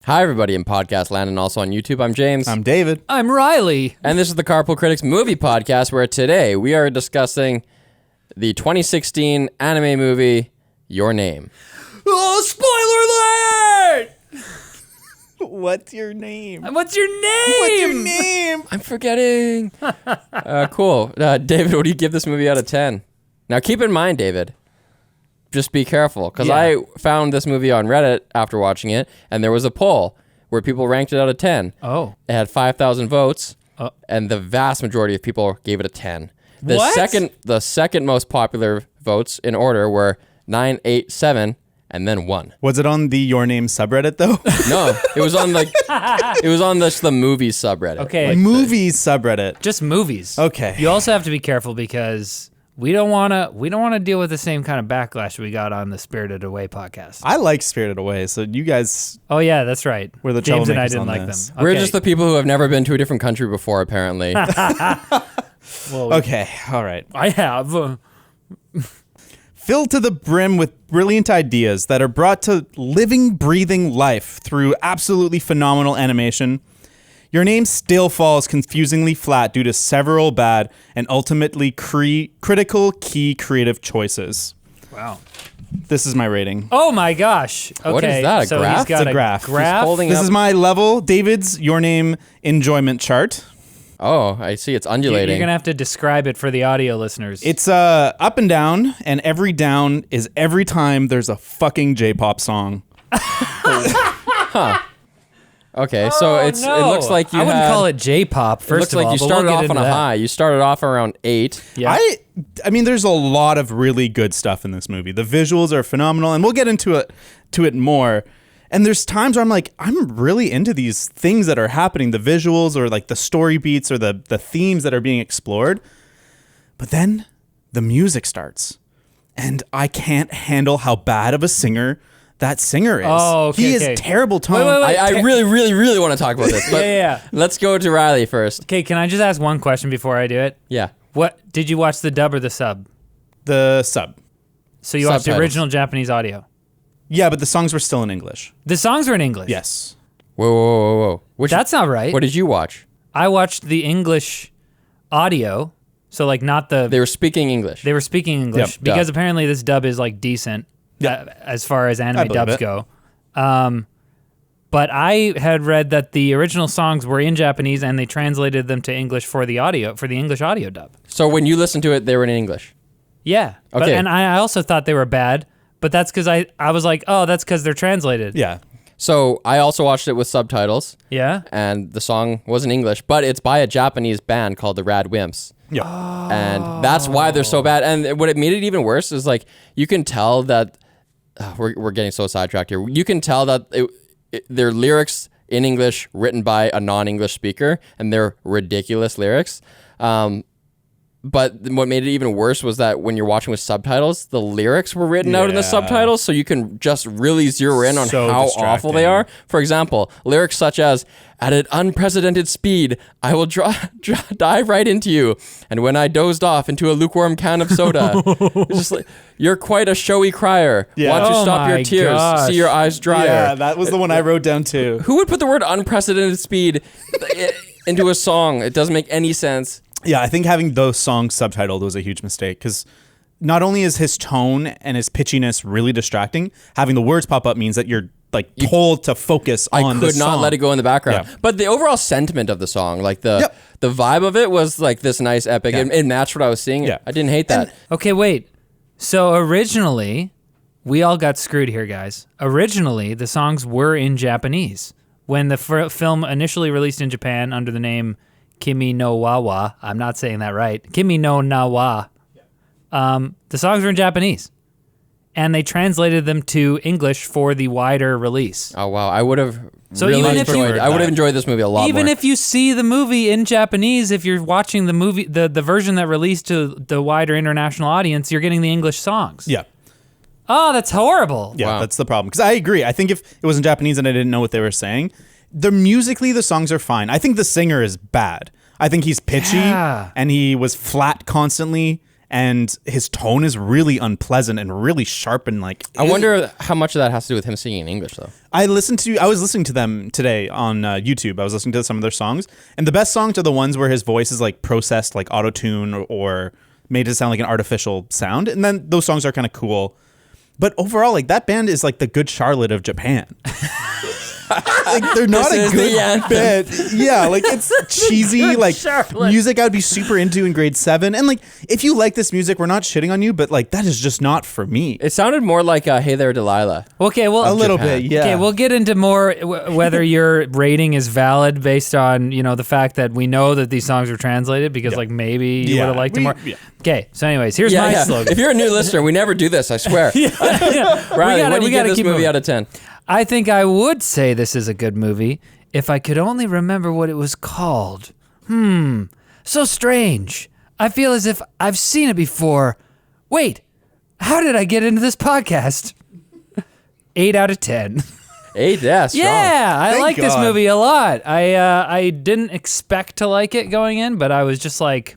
Hi, everybody in podcast land and also on YouTube. I'm James. I'm David. I'm Riley. And this is the Carpool Critics movie podcast, where today we are discussing the 2016 anime movie, Your Name. Oh, spoiler alert! What's your name? What's your name? I'm forgetting. Cool. David, what do you give this movie out of 10? Now, keep in mind, David, just be careful, because I found this movie on Reddit after watching it, and there was a poll where people ranked it out of 10. Oh. It had 5,000 votes, and the vast majority of people gave it a 10. The second most popular votes in order were 9, 8, 7, and then 1. Was it on the Your Name subreddit though? No, it was on the movies subreddit. Okay. Movies subreddit. Just movies. Okay. You also have to be careful because we don't want to deal with the same kind of backlash we got on the Spirited Away podcast. I like Spirited Away, so you guys. Oh yeah, that's right. We're the James and I troublemakers didn't on like this. them. We're just the people who have never been to a different country before, apparently. Well, Okay, all right. I have. Filled to the brim with brilliant ideas that are brought to living, breathing life through absolutely phenomenal animation, Your Name still falls confusingly flat due to several bad and ultimately critical key creative choices. Wow. This is my rating. Oh my gosh. Okay. What is that, a so graph? He's got It's a graph. He's holding This up. is my level, David's Your Name enjoyment chart. Oh, I see. It's You're undulating. gonna have to describe it for the audio listeners. It's up and down, and every down is every time there's a fucking J-pop song. Okay, so it looks like you I wouldn't had- call it J-pop. It First looks of like all, you but started we'll get off on into a that. high. You started off around 8. Yeah. I mean, there's a lot of really good stuff in this movie. The visuals are phenomenal, and we'll get into it more. And there's times where I'm like, I'm really into these things that are happening, the visuals or like the story beats or the themes that are being explored. But then the music starts, and I can't handle how bad of a singer that singer is. Oh, okay, he okay. is terrible tone. Wait. I really, really, really want to talk about this. But Yeah. Let's go to Riley first. Okay, can I just ask one question before I do it? Yeah. What did you watch, the dub or the sub? The sub. So you watched the Subtitles. original Japanese audio. Yeah, but the songs were still in English. The songs were in English. Yes. Whoa. That's not right. What did you watch? I watched the English audio, so like not the. They were speaking English. They were speaking English Yep, because dub. apparently this dub is like decent as far as anime believe dubs it. go. But I had read that the original songs were in Japanese and they translated them to English for the English audio dub. So when you listened to it, they were in English. Yeah. Okay. And I also thought they were bad, but that's because I was like, oh, that's because they're translated. Yeah. So I also watched it with subtitles, Yeah? and the song was in English, but it's by a Japanese band called the Rad Wimps. Yeah. And that's why they're so bad. And what it made it even worse is like you can tell that we're getting so sidetracked here. You can tell that they're lyrics in English written by a non-English speaker, and they're ridiculous lyrics. But what made it even worse was that when you're watching with subtitles, the lyrics were written out in the Yeah. subtitles, so you can just really zero in on So how awful they distracting. are. For example, lyrics such as, "At an unprecedented speed, I will dive right into you, and when I dozed off into a lukewarm can of soda." It's just like, "You're quite a showy crier. Yeah. Want to Oh stop your my tears, gosh. see your eyes drier." Yeah, that was the one I wrote down too. Who would put the word unprecedented speed into a song? It doesn't make any sense. Yeah, I think having those songs subtitled was a huge mistake because not only is his tone and his pitchiness really distracting, having the words pop up means that you're like told to focus I on the could not song. let it go in the background. Yeah. But the overall sentiment of the song, like the Yep. the vibe of it was like this nice epic. Yeah. It matched what I was seeing. Yeah. I didn't hate that. Okay, wait. So originally, we all got screwed here, guys. Originally, the songs were in Japanese. When the film initially released in Japan under the name Kimi no Wawa, I'm not saying that right, Kimi no Nawa, the songs were in Japanese. And they translated them to English for the wider release. Oh wow, I would have So really even if you- enjoyed. I would have enjoyed this movie a lot Even more. if you see the movie in Japanese, if you're watching the movie, the version that released to the wider international audience, you're getting the English songs. Yeah. Oh, that's horrible. Yeah, Wow. that's the problem. Because I agree. I think if it was in Japanese and I didn't know what they were saying, musically the songs are fine. I think the singer is bad. I think he's pitchy Yeah. and he was flat constantly. and his tone is really unpleasant and really sharp and like. I wonder how much of that has to do with him singing in English, though. I was listening to them today on YouTube. I was listening to some of their songs, and the best songs are the ones where his voice is like processed like auto-tune or made to sound like an artificial sound, and then those songs are kind of cool. But overall, like that band is like the Good Charlotte of Japan. Like they're not a good band. Yeah, like it's cheesy, like Charlotte. music I would be super into in grade 7. And like if you like this music, we're not shitting on you, but like that is just not for me. It sounded more like Hey There, Delilah. Okay, well, A little Japan. bit, yeah. Okay, we'll get into more whether your rating is valid based on, the fact that we know that these songs were translated because like maybe you would have liked it more. Yeah. Okay, so anyways, here's my slogan. If you're a new listener, we never do this, I swear. Riley, what do you give this movie out of 10? I think I would say this is a good movie if I could only remember what it was called. So strange. I feel as if I've seen it before. Wait, how did I get into this podcast? 8 out of 10. 8, yeah, strong. Yeah, I Thank like this God. movie a lot. I didn't expect to like it going in, but I was just like,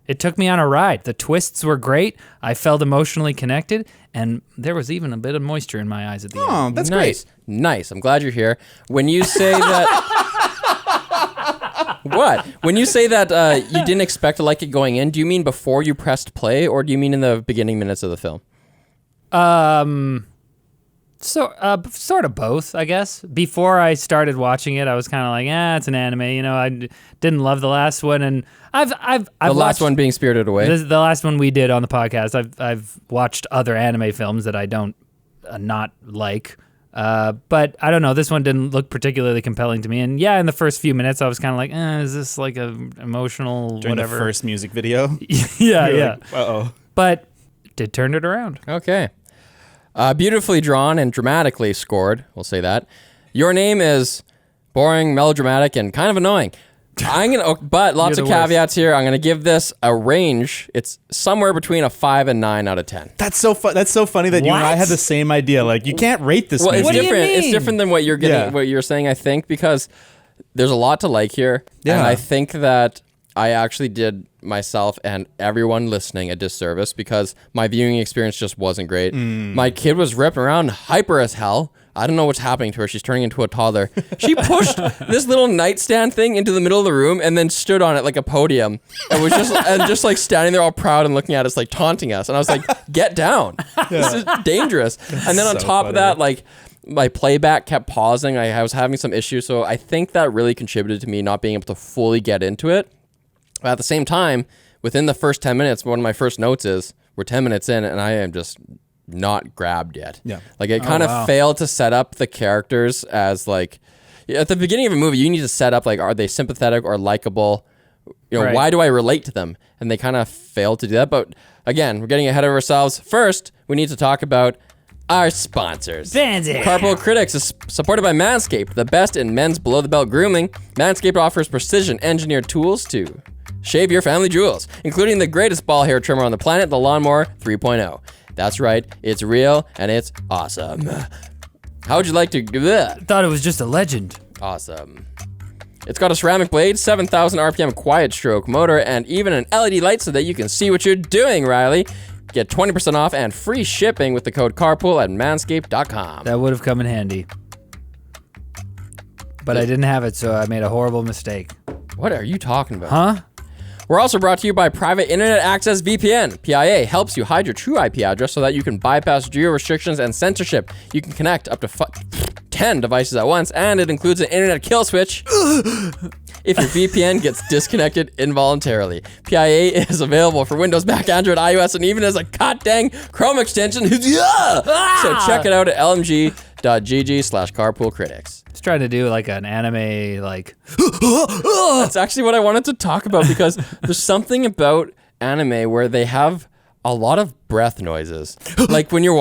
it took me on a ride. The twists were great. I felt emotionally connected, and there was even a bit of moisture in my eyes at the end. Oh, that's Nice. great. Nice. I'm glad you're here. When you say that... What? When you say that you didn't expect to like it going in, do you mean before you pressed play, or do you mean in the beginning minutes of the film? So, sort of both, I guess. Before I started watching it, I was kind of like, it's an anime. I didn't love the last one, and I've The last one being Spirited Away? This is the last one we did on the podcast. I've watched other anime films that I don't not like, but I don't know. This one didn't look particularly compelling to me, and in the first few minutes, I was kind of like, is this like a emotional During whatever? the first music video. yeah. Uh-oh. But did turn it around. Okay. Beautifully drawn and dramatically scored, we'll say that. Your name is boring, melodramatic, and kind of annoying. But lots of You're the worst. caveats here. I'm gonna give this a range. It's somewhere between a 5 and 9 out of 10. That's so That's so funny that you and I What? had the same idea. Like you can't rate this Well, movie. it's What do you different. It's mean? different than what you're getting, Yeah. what you're saying, I think, because there's a lot to like here. Yeah. And I think that I actually did myself and everyone listening a disservice because my viewing experience just wasn't great. My kid was ripping around hyper as hell. I don't know what's happening to her. She's turning into a toddler. She pushed this little nightstand thing into the middle of the room and then stood on it like a podium and was just like standing there all proud and looking at us, like taunting us. And I was like, get down. This is dangerous. And then on so top of funny. that, like my playback kept pausing. I was having some issues. So I think that really contributed to me not being able to fully get into it. But at the same time, within the first 10 minutes, one of my first notes is we're 10 minutes in and I am just not grabbed yet. Yeah. Like it kind of failed to set up the characters as like at the beginning of a movie, you need to set up like, are they sympathetic or likable? Right. Why do I relate to them? And they kind of failed to do that. But again, we're getting ahead of ourselves. First, we need to talk about our sponsors. Fancy. Carpool Critics is supported by Manscaped, the best in men's below-the-belt grooming. Manscaped offers precision-engineered tools to shave your family jewels, including the greatest ball hair trimmer on the planet, the Lawnmower 3.0. That's right, it's real and it's awesome. How would you like to... Bleh. Thought it was just a legend. Awesome. It's got a ceramic blade, 7,000 RPM quiet stroke motor, and even an LED light so that you can see what you're doing, Riley. Get 20% off and free shipping with the code CARPOOL at manscaped.com. That would have come in handy. But I didn't have it, so I made a horrible mistake. What are you talking about? Huh? We're also brought to you by Private Internet Access VPN. PIA helps you hide your true IP address so that you can bypass geo restrictions and censorship. You can connect up to 10 devices at once, and it includes an internet kill switch if your VPN gets disconnected involuntarily. PIA is available for Windows, Mac, Android, iOS, and even as a goddamn Chrome extension. So check it out at lmg.gg/carpoolcritics. Just trying to do like an anime, like, That's actually what I wanted to talk about because there's something about anime where they have a lot of breath noises. Like when they're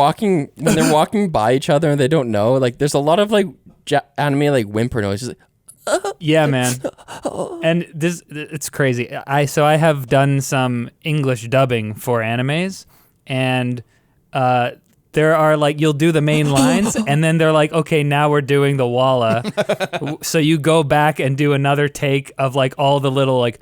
walking by each other and they don't know, like there's a lot of like anime like whimper noises. yeah, man. And it's crazy. I have done some English dubbing for animes, and there are like, you'll do the main lines and then they're like, okay, now we're doing the walla. So you go back and do another take of like all the little like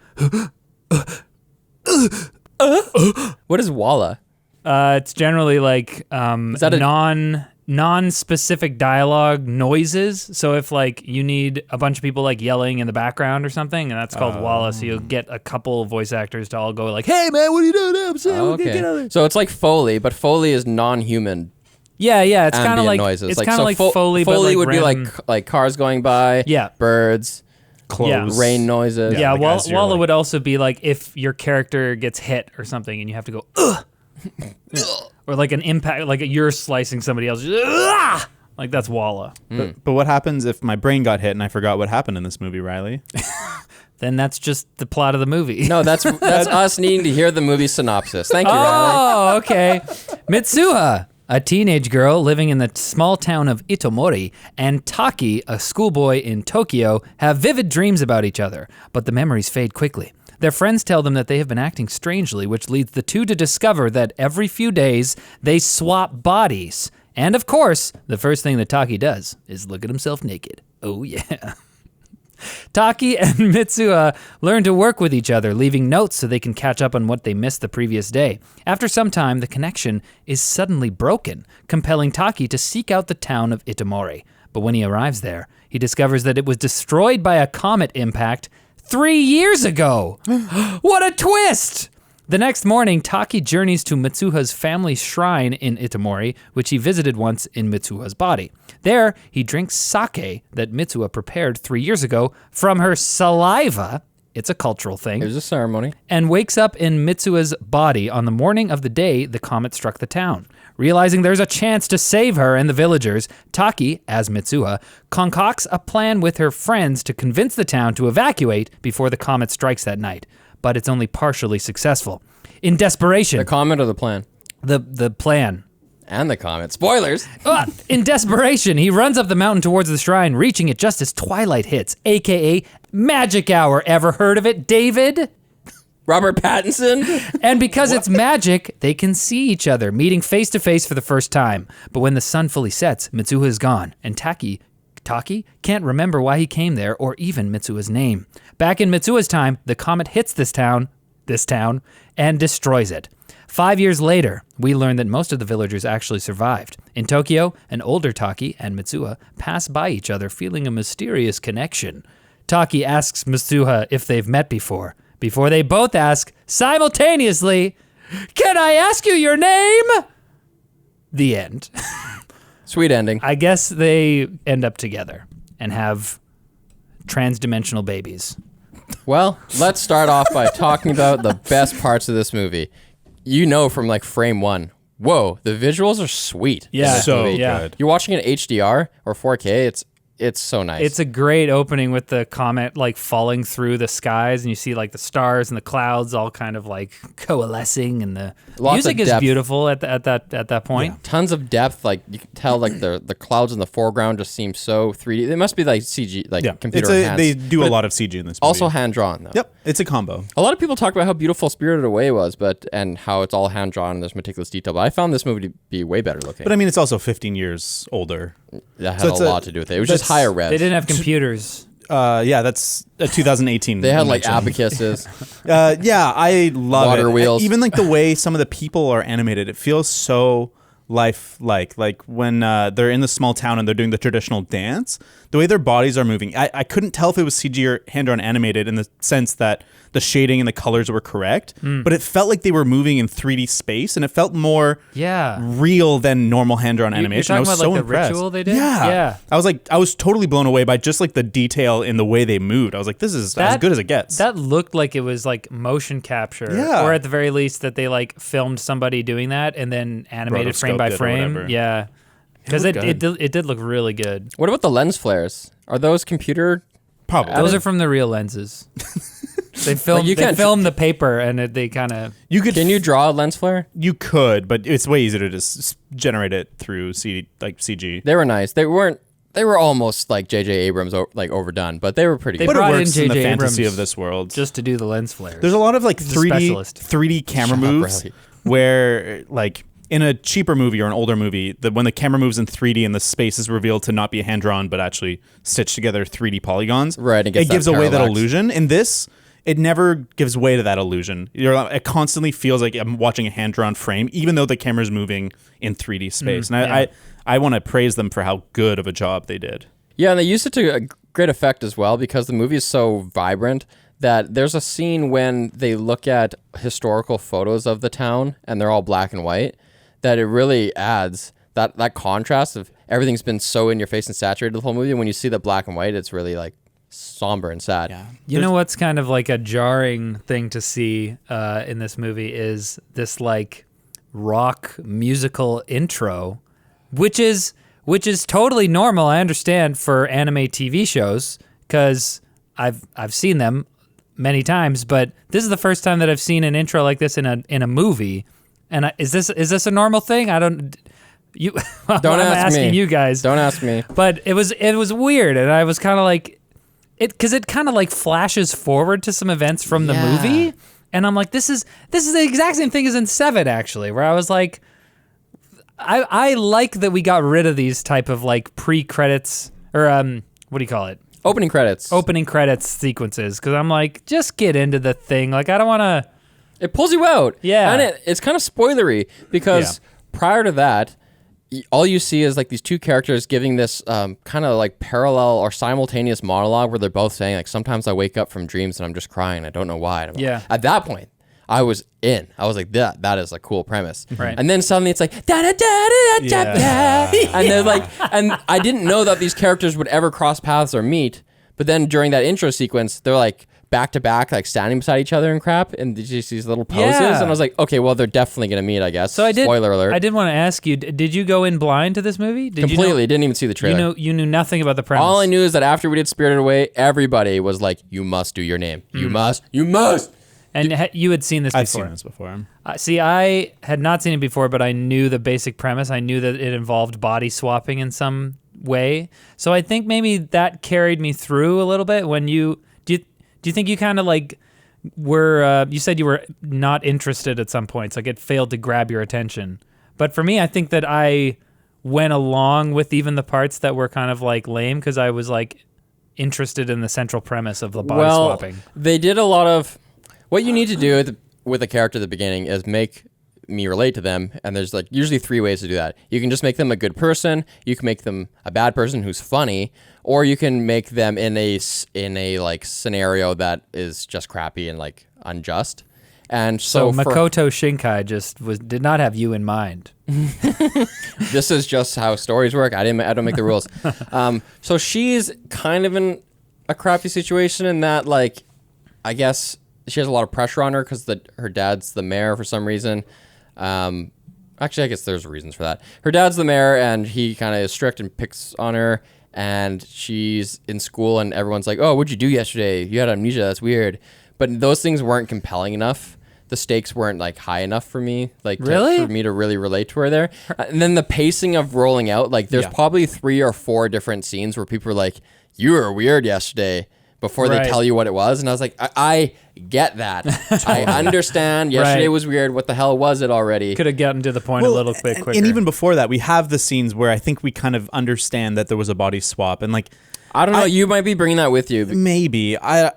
What is Walla? It's generally like that a- non-specific dialogue noises. So if like you need a bunch of people like yelling in the background or something, and that's called Walla. So you'll get a couple voice actors to all go like, "Hey man, what are you doing? I'm saying, Oh, get out of there." So it's like Foley, but Foley is non-human Yeah, it's kind of ambient like noises. it's like, kind of like Foley, but Foley like would be random- like cars going by, Yeah. birds, Clothes. rain noises. Yeah, like as you're, Walla like- would also be like if your character gets hit or something and you have to go, ugh. Or like an impact, like you're slicing somebody else. Ugh! Like that's Walla. But what happens if my brain got hit and I forgot what happened in this movie, Riley? Then that's just the plot of the movie. No, that's us needing to hear the movie synopsis. Thank you, Riley. Oh, okay. Mitsuha, a teenage girl living in the small town of Itomori, and Taki, a schoolboy in Tokyo, have vivid dreams about each other, but the memories fade quickly. Their friends tell them that they have been acting strangely, which leads the two to discover that every few days they swap bodies. And of course, the first thing that Taki does is look at himself naked. Oh yeah. Taki and Mitsuha learn to work with each other, leaving notes so they can catch up on what they missed the previous day. After some time, the connection is suddenly broken, compelling Taki to seek out the town of Itomori. But when he arrives there, he discovers that it was destroyed by a comet impact 3 years ago. What a twist! The next morning, Taki journeys to Mitsuha's family shrine in Itomori, which he visited once in Mitsuha's body. There, he drinks sake that Mitsuha prepared 3 years ago from her saliva. It's a cultural thing. There's a ceremony. And wakes up in Mitsuha's body on the morning of the day the comet struck the town. Realizing there's a chance to save her and the villagers, Taki, as Mitsuha, concocts a plan with her friends to convince the town to evacuate before the comet strikes that night. But it's only partially successful. In desperation, The comment or the plan? the plan. And the comment. Spoilers. In desperation, he runs up the mountain towards the shrine, reaching it just as twilight hits, aka magic hour. Ever heard of it, David? Robert Pattinson. And because it's magic, they can see each other, meeting face to face for the first time. But when the sun fully sets, Mitsuha is gone, and Taki can't remember why he came there or even Mitsuha's name. Back in Mitsuha's time, the comet hits this town, and destroys it. 5 years later, we learn that most of the villagers actually survived. In Tokyo, an older Taki and Mitsuha pass by each other feeling a mysterious connection. Taki asks Mitsuha if they've met before they both ask simultaneously, "Can I ask you your name?" The end. Sweet ending. I guess they end up together and have trans-dimensional babies. Well, let's start off by talking about the best parts of this movie. You know from like frame one, whoa, the visuals are sweet. in Yeah. this So movie. Yeah. good. You're watching it HDR or 4K, it's so nice. It's a great opening with the comet like falling through the skies, and you see like the stars and the clouds all kind of like coalescing, and the Lots music of is depth. beautiful at that point. Tons of depth. Like you can tell, like the clouds in the foreground just seem so 3D. They must be like CG, like Yeah, computer enhanced. they do a lot of CG in this movie. Also hand drawn though. Yep, it's a combo. A lot of people talk about how beautiful Spirited Away was, and how it's all hand drawn and there's meticulous detail. But I found this movie to be way better looking. But I mean, it's also 15 years older. That had so a it's lot to do with it. It was just higher res. They didn't have computers. Yeah, that's a 2018. They had like mention. abacuses. Yeah, I love Water it. wheels. Even like the way some of the people are animated, it feels so lifelike. Like when they're in the small town and they're doing the traditional dance, the way their bodies are moving. I couldn't tell if it was CG or hand-drawn animated in the sense that the shading and the colors were correct, but it felt like they were moving in 3D space, and it felt more real than normal hand-drawn animation. You're I was talking so about like impressed. the ritual they did? Yeah. Yeah. I was totally blown away by just like the detail in the way they moved. I was like, this is as good as it gets. That looked like it was like motion capture, Yeah. or at the very least that they like filmed somebody doing that and then animated frame by Rotoscoped it or frame. whatever. Yeah, because looked it did look really good. What about the lens flares? Are those computer? Probably. Those are from the real lenses. They filmed. you They can't- filmed the paper, and they kind of. Can you draw a lens flare? You could, but it's way easier to just generate it through CG. They were nice. They weren't. They were almost like J.J. Abrams like overdone, but they were pretty They good. But it brought in works in the J.J. fantasy Abrams of this world. just to do the lens flares. There's a lot of like He's a specialist. 3D camera Shut up, moves Riley. where like in a cheaper movie or an older movie, when the camera moves in 3D and the space is revealed to not be hand drawn but actually stitched together 3D polygons, Right, it gets gives that away that parallax. illusion. In this, it never gives way to that illusion. It constantly feels like I'm watching a hand-drawn frame, even though the camera's moving in 3D space. And I want to praise them for how good of a job they did. Yeah, and they used it to a great effect as well because the movie is so vibrant that there's a scene when they look at historical photos of the town and they're all black and white that it really adds that contrast of everything's been so in your face and saturated the whole movie. And when you see the black and white, it's really like somber and sad. Yeah. You know what's kind of like a jarring thing to see in this movie is this like rock musical intro, which is totally normal. I understand for anime TV shows because I've seen them many times, but this is the first time that I've seen an intro like this in a movie. And is this a normal thing? I don't. You don't I'm ask asking me. you guys. Don't ask me. But it was weird, and I was kind of like, because it kind of like flashes forward to some events from the movie, and I'm like, this is the exact same thing as in Seven, actually, where I was like, I like that we got rid of these type of like pre-credits or what do you call it? Opening credits sequences, because I'm like, just get into the thing. Like, I don't want to. It pulls you out. Yeah. And it's kind of spoilery because prior to that, all you see is like these two characters giving this kind of like parallel or simultaneous monologue where they're both saying like, sometimes I wake up from dreams and I'm just crying. I don't know why. And at that point, I was in. I was like, that is a cool premise. Right. And then suddenly it's like, da da da da da da. And they're like, and I didn't know that these characters would ever cross paths or meet. But then during that intro sequence, they're like back to back, like standing beside each other and crap, and just these little poses. Yeah. And I was like, okay, well, they're definitely gonna meet, I guess. So I did. Spoiler alert. I did want to ask you: did you go in blind to this movie? Completely. Didn't even see the trailer. You knew nothing about the premise. All I knew is that after we did Spirited Away, everybody was like, "You must do your name. You must. You must." And you had seen this before. I've seen this before. See, I had not seen it before, but I knew the basic premise. I knew that it involved body swapping in some way. So I think maybe that carried me through a little bit. When do you think you kind of like were? You said you were not interested at some points. Like it failed to grab your attention. But for me, I think that I went along with even the parts that were kind of like lame because I was like interested in the central premise of the body swapping. They did a lot of. What you need to do with a character at the beginning is make me relate to them, and there's like usually 3 ways to do that. You can just make them a good person, you can make them a bad person who's funny, or you can make them in a like scenario that is just crappy and like unjust. And so Makoto Shinkai did not have you in mind. This is just how stories work. I don't make the rules. So she's kind of in a crappy situation in that, like, I guess she has a lot of pressure on her because her dad's the mayor for some reason. Actually, I guess there's reasons for that. Her dad's the mayor, and he kind of is strict and picks on her. And she's in school, and everyone's like, "Oh, what'd you do yesterday? You had amnesia. That's weird." But those things weren't compelling enough. The stakes weren't like high enough for me, like for me to really relate to her there. And then the pacing of rolling out, like there's probably 3 or 4 different scenes where people are like, "You were weird yesterday," before they tell you what it was. And I was like, I get that. I understand. Yesterday was weird. What the hell was it already? Could have gotten to the point a little bit quicker. And even before that, we have the scenes where I think we kind of understand that there was a body swap. And like, I don't know. You might be bringing that with you. Maybe. I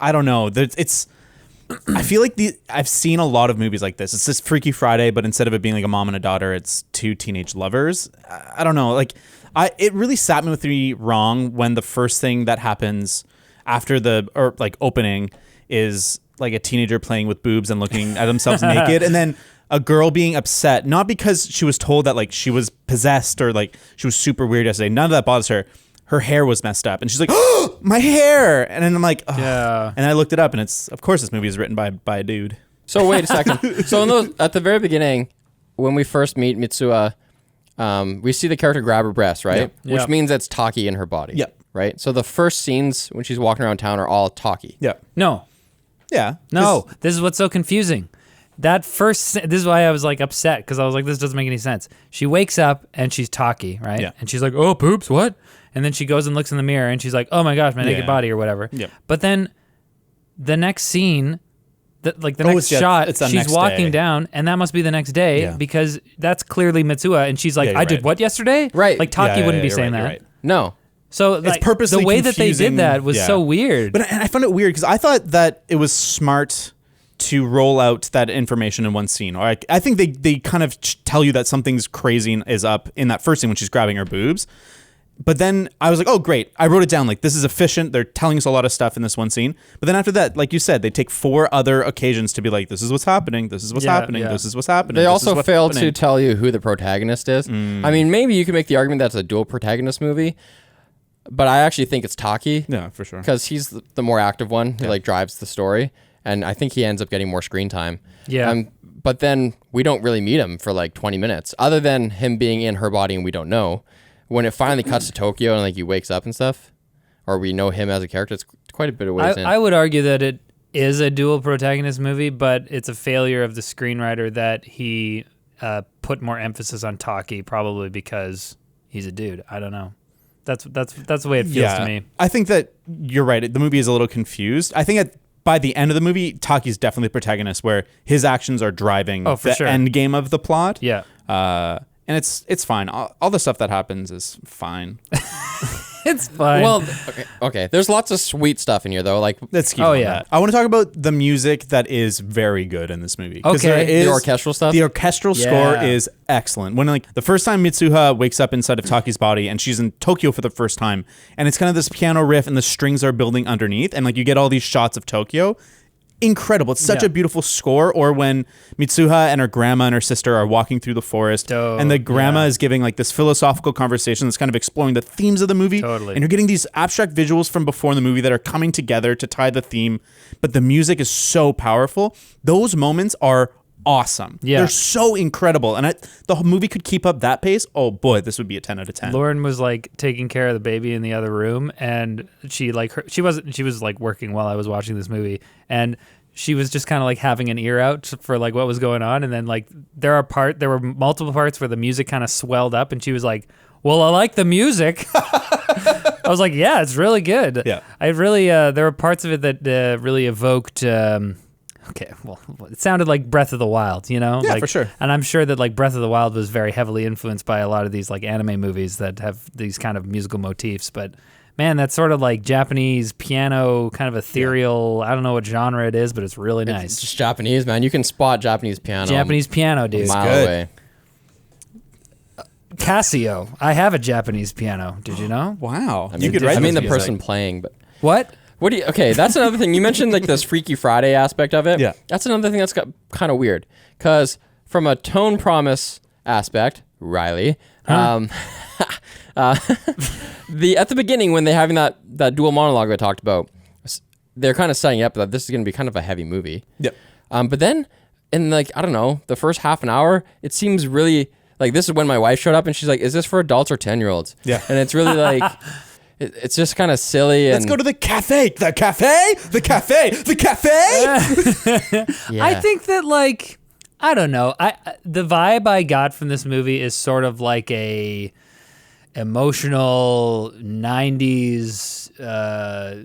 don't know. I feel like I've seen a lot of movies like this. It's this Freaky Friday, but instead of it being like a mom and a daughter, it's 2 teenage lovers. I don't know. Like, it really sat with me wrong when the first thing that happens after the opening is like a teenager playing with boobs and looking at themselves naked, and then a girl being upset, not because she was told that like she was possessed or like she was super weird yesterday. None of that bothers her. Her hair was messed up, and she's like, "Oh, my hair!" And then I'm like, "Oh." Yeah. And I looked it up, and of course this movie is written by a dude. So wait a second. So at the very beginning, when we first meet Mitsuha, we see the character grab her breast, right? Yeah. Which means it's Taki in her body. Yep. Right. So the first scenes when she's walking around town are all Taki. Yeah. No. Yeah. No. This is what's so confusing. This is why I was like upset, because I was like, this doesn't make any sense. She wakes up and she's Taki, right? Yeah. And she's like, "Oh, poops, what?" And then she goes and looks in the mirror and she's like, "Oh my gosh, my naked body," or whatever. Yeah. But then the next scene, next shot, she's walking down, and that must be the next day because that's clearly Mitsuha, and she's like, "I did what yesterday?" Right. Like Taki wouldn't be saying that. No. So like, purposely the way that they confusing. did that was so weird. But and I found it weird because I thought that it was smart to roll out that information in one scene. Or I think they kind of tell you that something's crazy is up in that first scene when she's grabbing her boobs. But then I was like, oh, great. I wrote it down. Like, this is efficient. They're telling us a lot of stuff in this one scene. But then after that, like you said, they take 4 other occasions to be like, this is what's happening. This is what's happening. Yeah. This is what's happening. They this also is what's failed happening. to tell you who the protagonist is. I mean, maybe you could make the argument that's a dual protagonist movie, but I actually think it's Taki. Yeah, for sure. Because he's the more active one who like drives the story, and I think he ends up getting more screen time. Yeah. But then we don't really meet him for like 20 minutes, other than him being in her body and we don't know. When it finally cuts to Tokyo and like he wakes up and stuff, or we know him as a character, it's quite a bit of ways in. I would argue that it is a dual protagonist movie, but it's a failure of the screenwriter that he put more emphasis on Taki, probably because he's a dude. I don't know. That's the way it feels to me. I think that you're right. The movie is a little confused. I think by the end of the movie, Taki's definitely the protagonist, where his actions are driving the end game of the plot. Yeah. And it's fine. All the stuff that happens is fine. It's fine. Well, okay. There's lots of sweet stuff in here, though. Like, Let's keep on that. I want to talk about the music that is very good in this movie. Okay. The orchestral stuff? The orchestral score is excellent. When like the first time Mitsuha wakes up inside of Taki's body and she's in Tokyo for the first time, and it's kind of this piano riff and the strings are building underneath, and like you get all these shots of Tokyo. Incredible. It's such a beautiful score. Or when Mitsuha and her grandma and her sister are walking through the forest and the grandma is giving like this philosophical conversation that's kind of exploring the themes of the movie. Totally. And you're getting these abstract visuals from before in the movie that are coming together to tie the theme. But the music is so powerful. Those moments are awesome. Yeah. They're so incredible. And the whole movie could keep up that pace. Oh boy, this would be a 10 out of 10. Lauren was like taking care of the baby in the other room, and she was like working while I was watching this movie, and she was just kind of like having an ear out for like what was going on, and then like there were multiple parts where the music kind of swelled up, and she was like, "Well, I like the music." I was like, "Yeah, it's really good." Yeah. I really there were parts of it that really evoked. Okay, well, it sounded like Breath of the Wild, you know? Yeah, like, for sure. And I'm sure that like Breath of the Wild was very heavily influenced by a lot of these like anime movies that have these kind of musical motifs. But man, that's sort of like Japanese piano, kind of ethereal. I don't know what genre it is, but it's really nice. It's just Japanese, man. You can spot Japanese piano. Japanese piano, dude. A mile good. away. Casio. I have a Japanese piano. Did you know? Wow. I You mean, could write I mean this the music. person playing, but What? what do you? Okay, that's another thing. You mentioned like this Freaky Friday aspect of it. Yeah. That's another thing that's got kind of weird because from a tone promise aspect, Riley, at the beginning when they're having that dual monologue I talked about, they're kind of setting up that this is going to be kind of a heavy movie. Yep. But then in like I don't know the first half an hour, it seems really like this is when my wife showed up and she's like, "Is this for adults or 10-year-olds?" Yeah. And it's really like. It's just kind of silly. Let's go to the cafe. The cafe? The cafe? The cafe? Yeah. I think that like I don't know. The vibe I got from this movie is sort of like a emotional 90s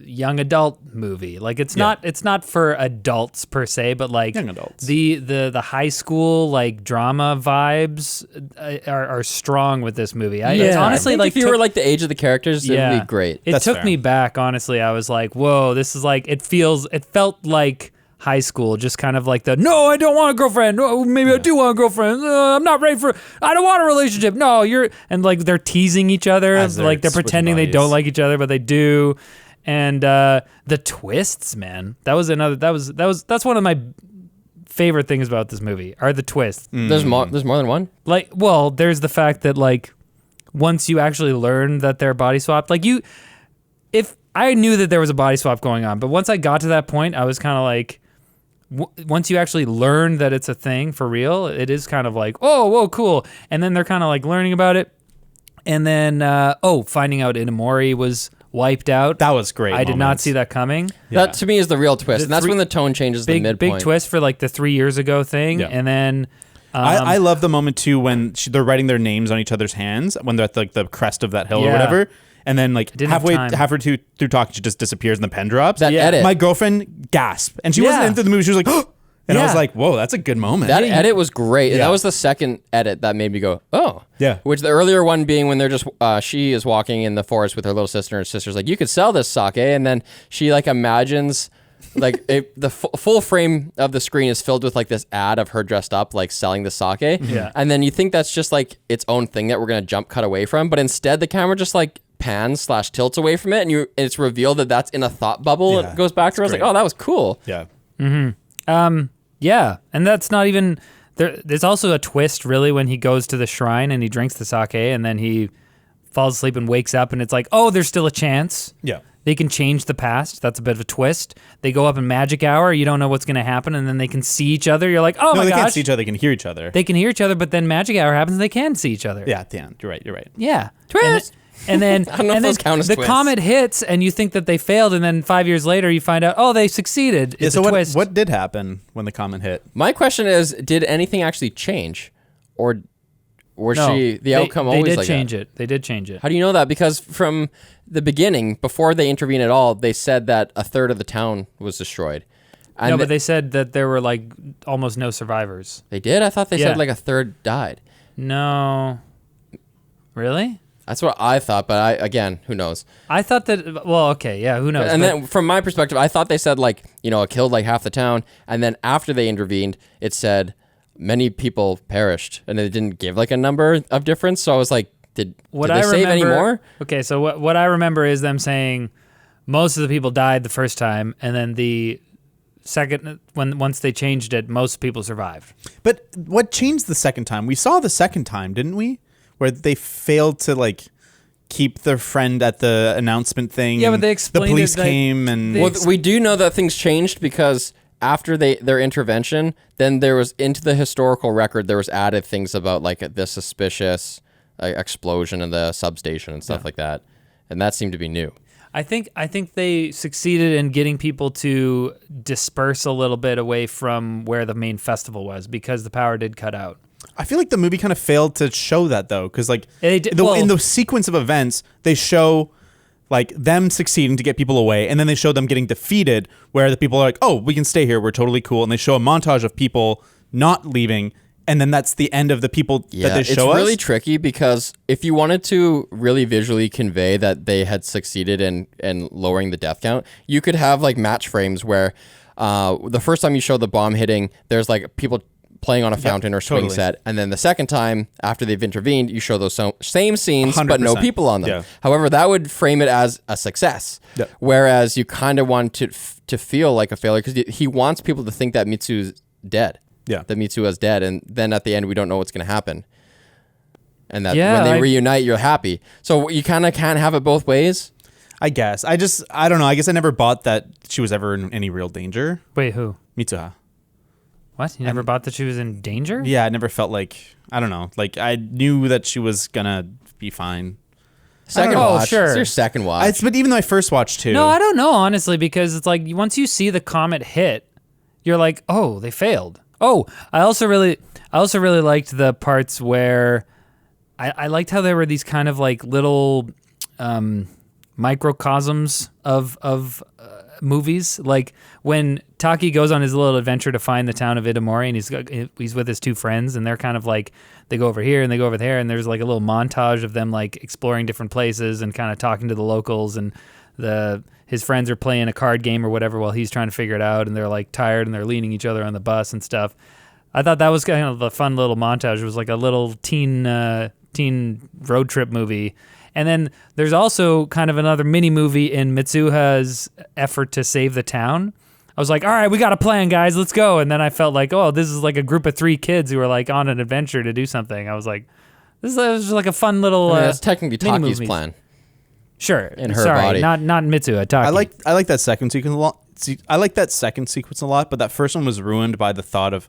young adult movie. Like it's not for adults per se, but like Young adults. The high school like drama vibes are strong with this movie. It's honestly I think like if you were like the age of the characters, it would be great. It That's took fair. me back, honestly. I was like, whoa, this is like it felt like high school, just kind of like no, I don't want a girlfriend. No, maybe I do want a girlfriend. I'm not ready I don't want a relationship. No, and like they're teasing each other, As they're like they're switching pretending they bodies. don't like each other, but they do. And the twists, man, that's one of my favorite things about this movie are the twists. There's more than one. Like, well, there's the fact that like once you actually learn that they're body swapped, like if I knew that there was a body swap going on, but once I got to that point, I was kind of like, once you actually learn that it's a thing for real, it is kind of like, oh, whoa, cool. And then they're kind of like learning about it. And then, finding out Inamori was wiped out. That was great. I did not see that coming. That to me is the real twist, and that's three- when the tone changes the midpoint. Big twist for like the 3 years ago thing. Yeah. And then, I love the moment too when they're writing their names on each other's hands when they're at like the crest of that hill or Yeah. whatever. And then like Didn't have time. halfway through talking, she just disappears and the pen drops. That edit. My girlfriend gasped. And she wasn't Yeah. into the movie. She was like, oh! And I was like, whoa, that's a good moment. That edit was great. Yeah. That was the second edit that made me go, oh. Yeah. Which the earlier one being when they're just, she is walking in the forest with her little sister, and her sister's like, you could sell this sake. And then she like imagines like the full frame of the screen is filled with like this ad of her dressed up, like selling the sake. Yeah. And then you think that's just like its own thing that we're going to jump cut away from. But instead the camera just like pans / tilts away from it. And it's revealed that that's in a thought bubble. Yeah, It goes back to her. I was like, oh, that was cool. Yeah. Yeah, and that's not even there's also a twist really when he goes to the shrine and he drinks the sake and then he falls asleep and wakes up and it's like, oh, there's still a chance. Yeah. They can change the past. That's a bit of a twist. They go up in magic hour. You don't know what's going to happen, and then they can see each other. You're like, oh No, my they gosh. can't see each other. They can hear each other. They can hear each other, but then magic hour happens and they can see each other. Yeah, Dan, you're right. Yeah. Twist! And then, I don't know if and those then count as the twists. comet hits, and you think that they failed, and then 5 years later, you find out, oh, they succeeded. Yeah, It's so a twist. what did happen when the comet hit? My question is, did anything actually change? Or was No, the outcome they always did like change that? it. They did change it. How do you know that? Because from the beginning, before they intervene at all, they said that a third of the town was destroyed. And No, but they said that there were like almost no survivors. they did? I thought they Yeah. said like a third died. No. Really? That's what I thought, but again, who knows? I thought that, well, okay, yeah, who knows? And But- then from my perspective, I thought they said like, it killed like half the town. And then after they intervened, it said many people perished. And it didn't give like a number of difference. So I was like, did they save any more? Okay, so what I remember is them saying most of the people died the first time, and then the second, once they changed it, most people survived. But what changed the second time? We saw the second time, didn't we? Where they failed to like keep their friend at the announcement thing. Yeah, but and they explained the police it, like, came and they Well, we do know that things changed because after their intervention, then there was into the historical record, there was added things about like the suspicious explosion in the substation and stuff like that. And that seemed to be new. I think they succeeded in getting people to disperse a little bit away from where the main festival was because the power did cut out. I feel like the movie kind of failed to show that though, because like well- in the sequence of events, they show like them succeeding to get people away, and then they show them getting defeated, where the people are like, "Oh, we can stay here. We're totally cool," and they show a montage of people not leaving, and then that's the end of the people that they show us. It's really tricky because if you wanted to really visually convey that they had succeeded in lowering the death count, you could have like match frames where the first time you show the bomb hitting, there's like people playing on a fountain or swing totally. set, and then the second time after they've intervened, you show those same scenes but no 100%. people on them. Yeah. However, that would frame it as a success. Yeah. Whereas you kind of want to feel like a failure because he wants people to think that Mitsu's dead. Yeah. That Mitsu is dead, and then at the end we don't know what's going to happen. And that Yeah, when they like- reunite, you're happy. So you kind of can't have it both ways. I guess. I don't know. I guess I never bought that she was ever in any real danger. Wait, who? Mitsuha. What? You never bought that she was in danger? Yeah, I never felt like, I don't know. Like I knew that she was gonna be fine. Second know. Oh, watch. sure. It's your second watch. But even though I first watched two. No, I don't know, honestly, because it's like once you see the comet hit, you're like, oh, they failed. Oh, I also really liked the parts where I liked how there were these kind of like little microcosms of movies. Like when Taki goes on his little adventure to find the town of Itamori, and he's with his two friends, and they're kind of like, they go over here and they go over there, and there's like a little montage of them like exploring different places and kind of talking to the locals, and his friends are playing a card game or whatever while he's trying to figure it out, and they're like tired and they're leaning each other on the bus and stuff. I thought that was kind of a fun little montage. It was like a little teen road trip movie. And then there's also kind of another mini movie in Mitsuha's effort to save the town. I was like, all right, we got a plan, guys. Let's go. And then I felt like, oh, this is like a group of 3 kids who are like on an adventure to do something. I was like, this is just like a fun little. that's technically mini Taki's movie. plan. Sure. In her Sorry, body. not Mitsuha. Taki. I like that second sequence a lot. I like that second sequence a lot, but that first one was ruined by the thought of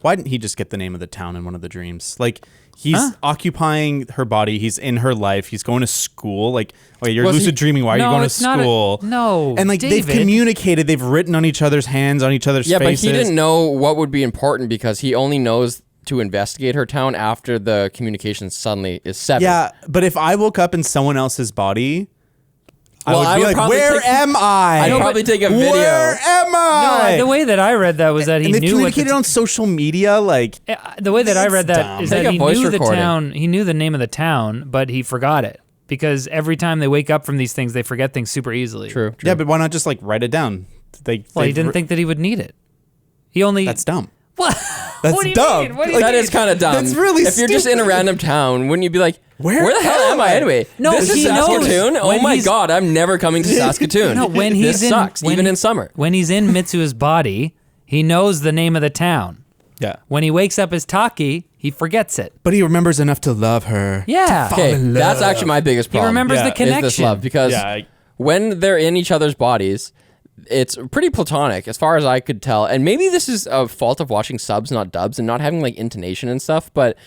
why didn't he just get the name of the town in one of the dreams? Like he's occupying her body, he's in her life, he's going to school. Like, okay, you're Was lucid he- dreaming. Why are No, you going to it's not a- school? no, and like David. they've communicated, they've written on each other's hands, on each other's Yeah, faces. but he didn't know what would be important because he only knows to investigate her town after the communication suddenly is severed. Yeah, but if I woke up in someone else's body, Well, I I would be would like, probably where take- am I? I'd probably take a video. Where am I? No, the way that I read that was that he and they knew what communicated on social media, like the way that I read that dumb. is Take that a he voice knew the recording. town. He knew the name of the town, but he forgot it because every time they wake up from these things, they forget things super easily. True. yeah, but why not just like write it down? Well, he didn't think that he would need it. He only. that's dumb. What? That's what do you dumb. mean? What do you That mean? is kind of dumb. That's really If you're just in a random town, wouldn't you be like, where the hell am I anyway? No, this is he knows Saskatoon. Oh when my he's- god, I'm never coming to Saskatoon. No, when he's this in, sucks, when even he- in summer. When he's in Mitsu's body, he knows the name of the town. Yeah, When he wakes up as Taki, he forgets it. but he remembers enough to love her. Yeah. Okay, in that's love. actually my biggest He problem. remembers Yeah, the is connection. Is this love? Because Yeah, when they're in each other's bodies, it's pretty platonic as far as I could tell. And maybe this is a fault of watching subs, not dubs, and not having like intonation and stuff. But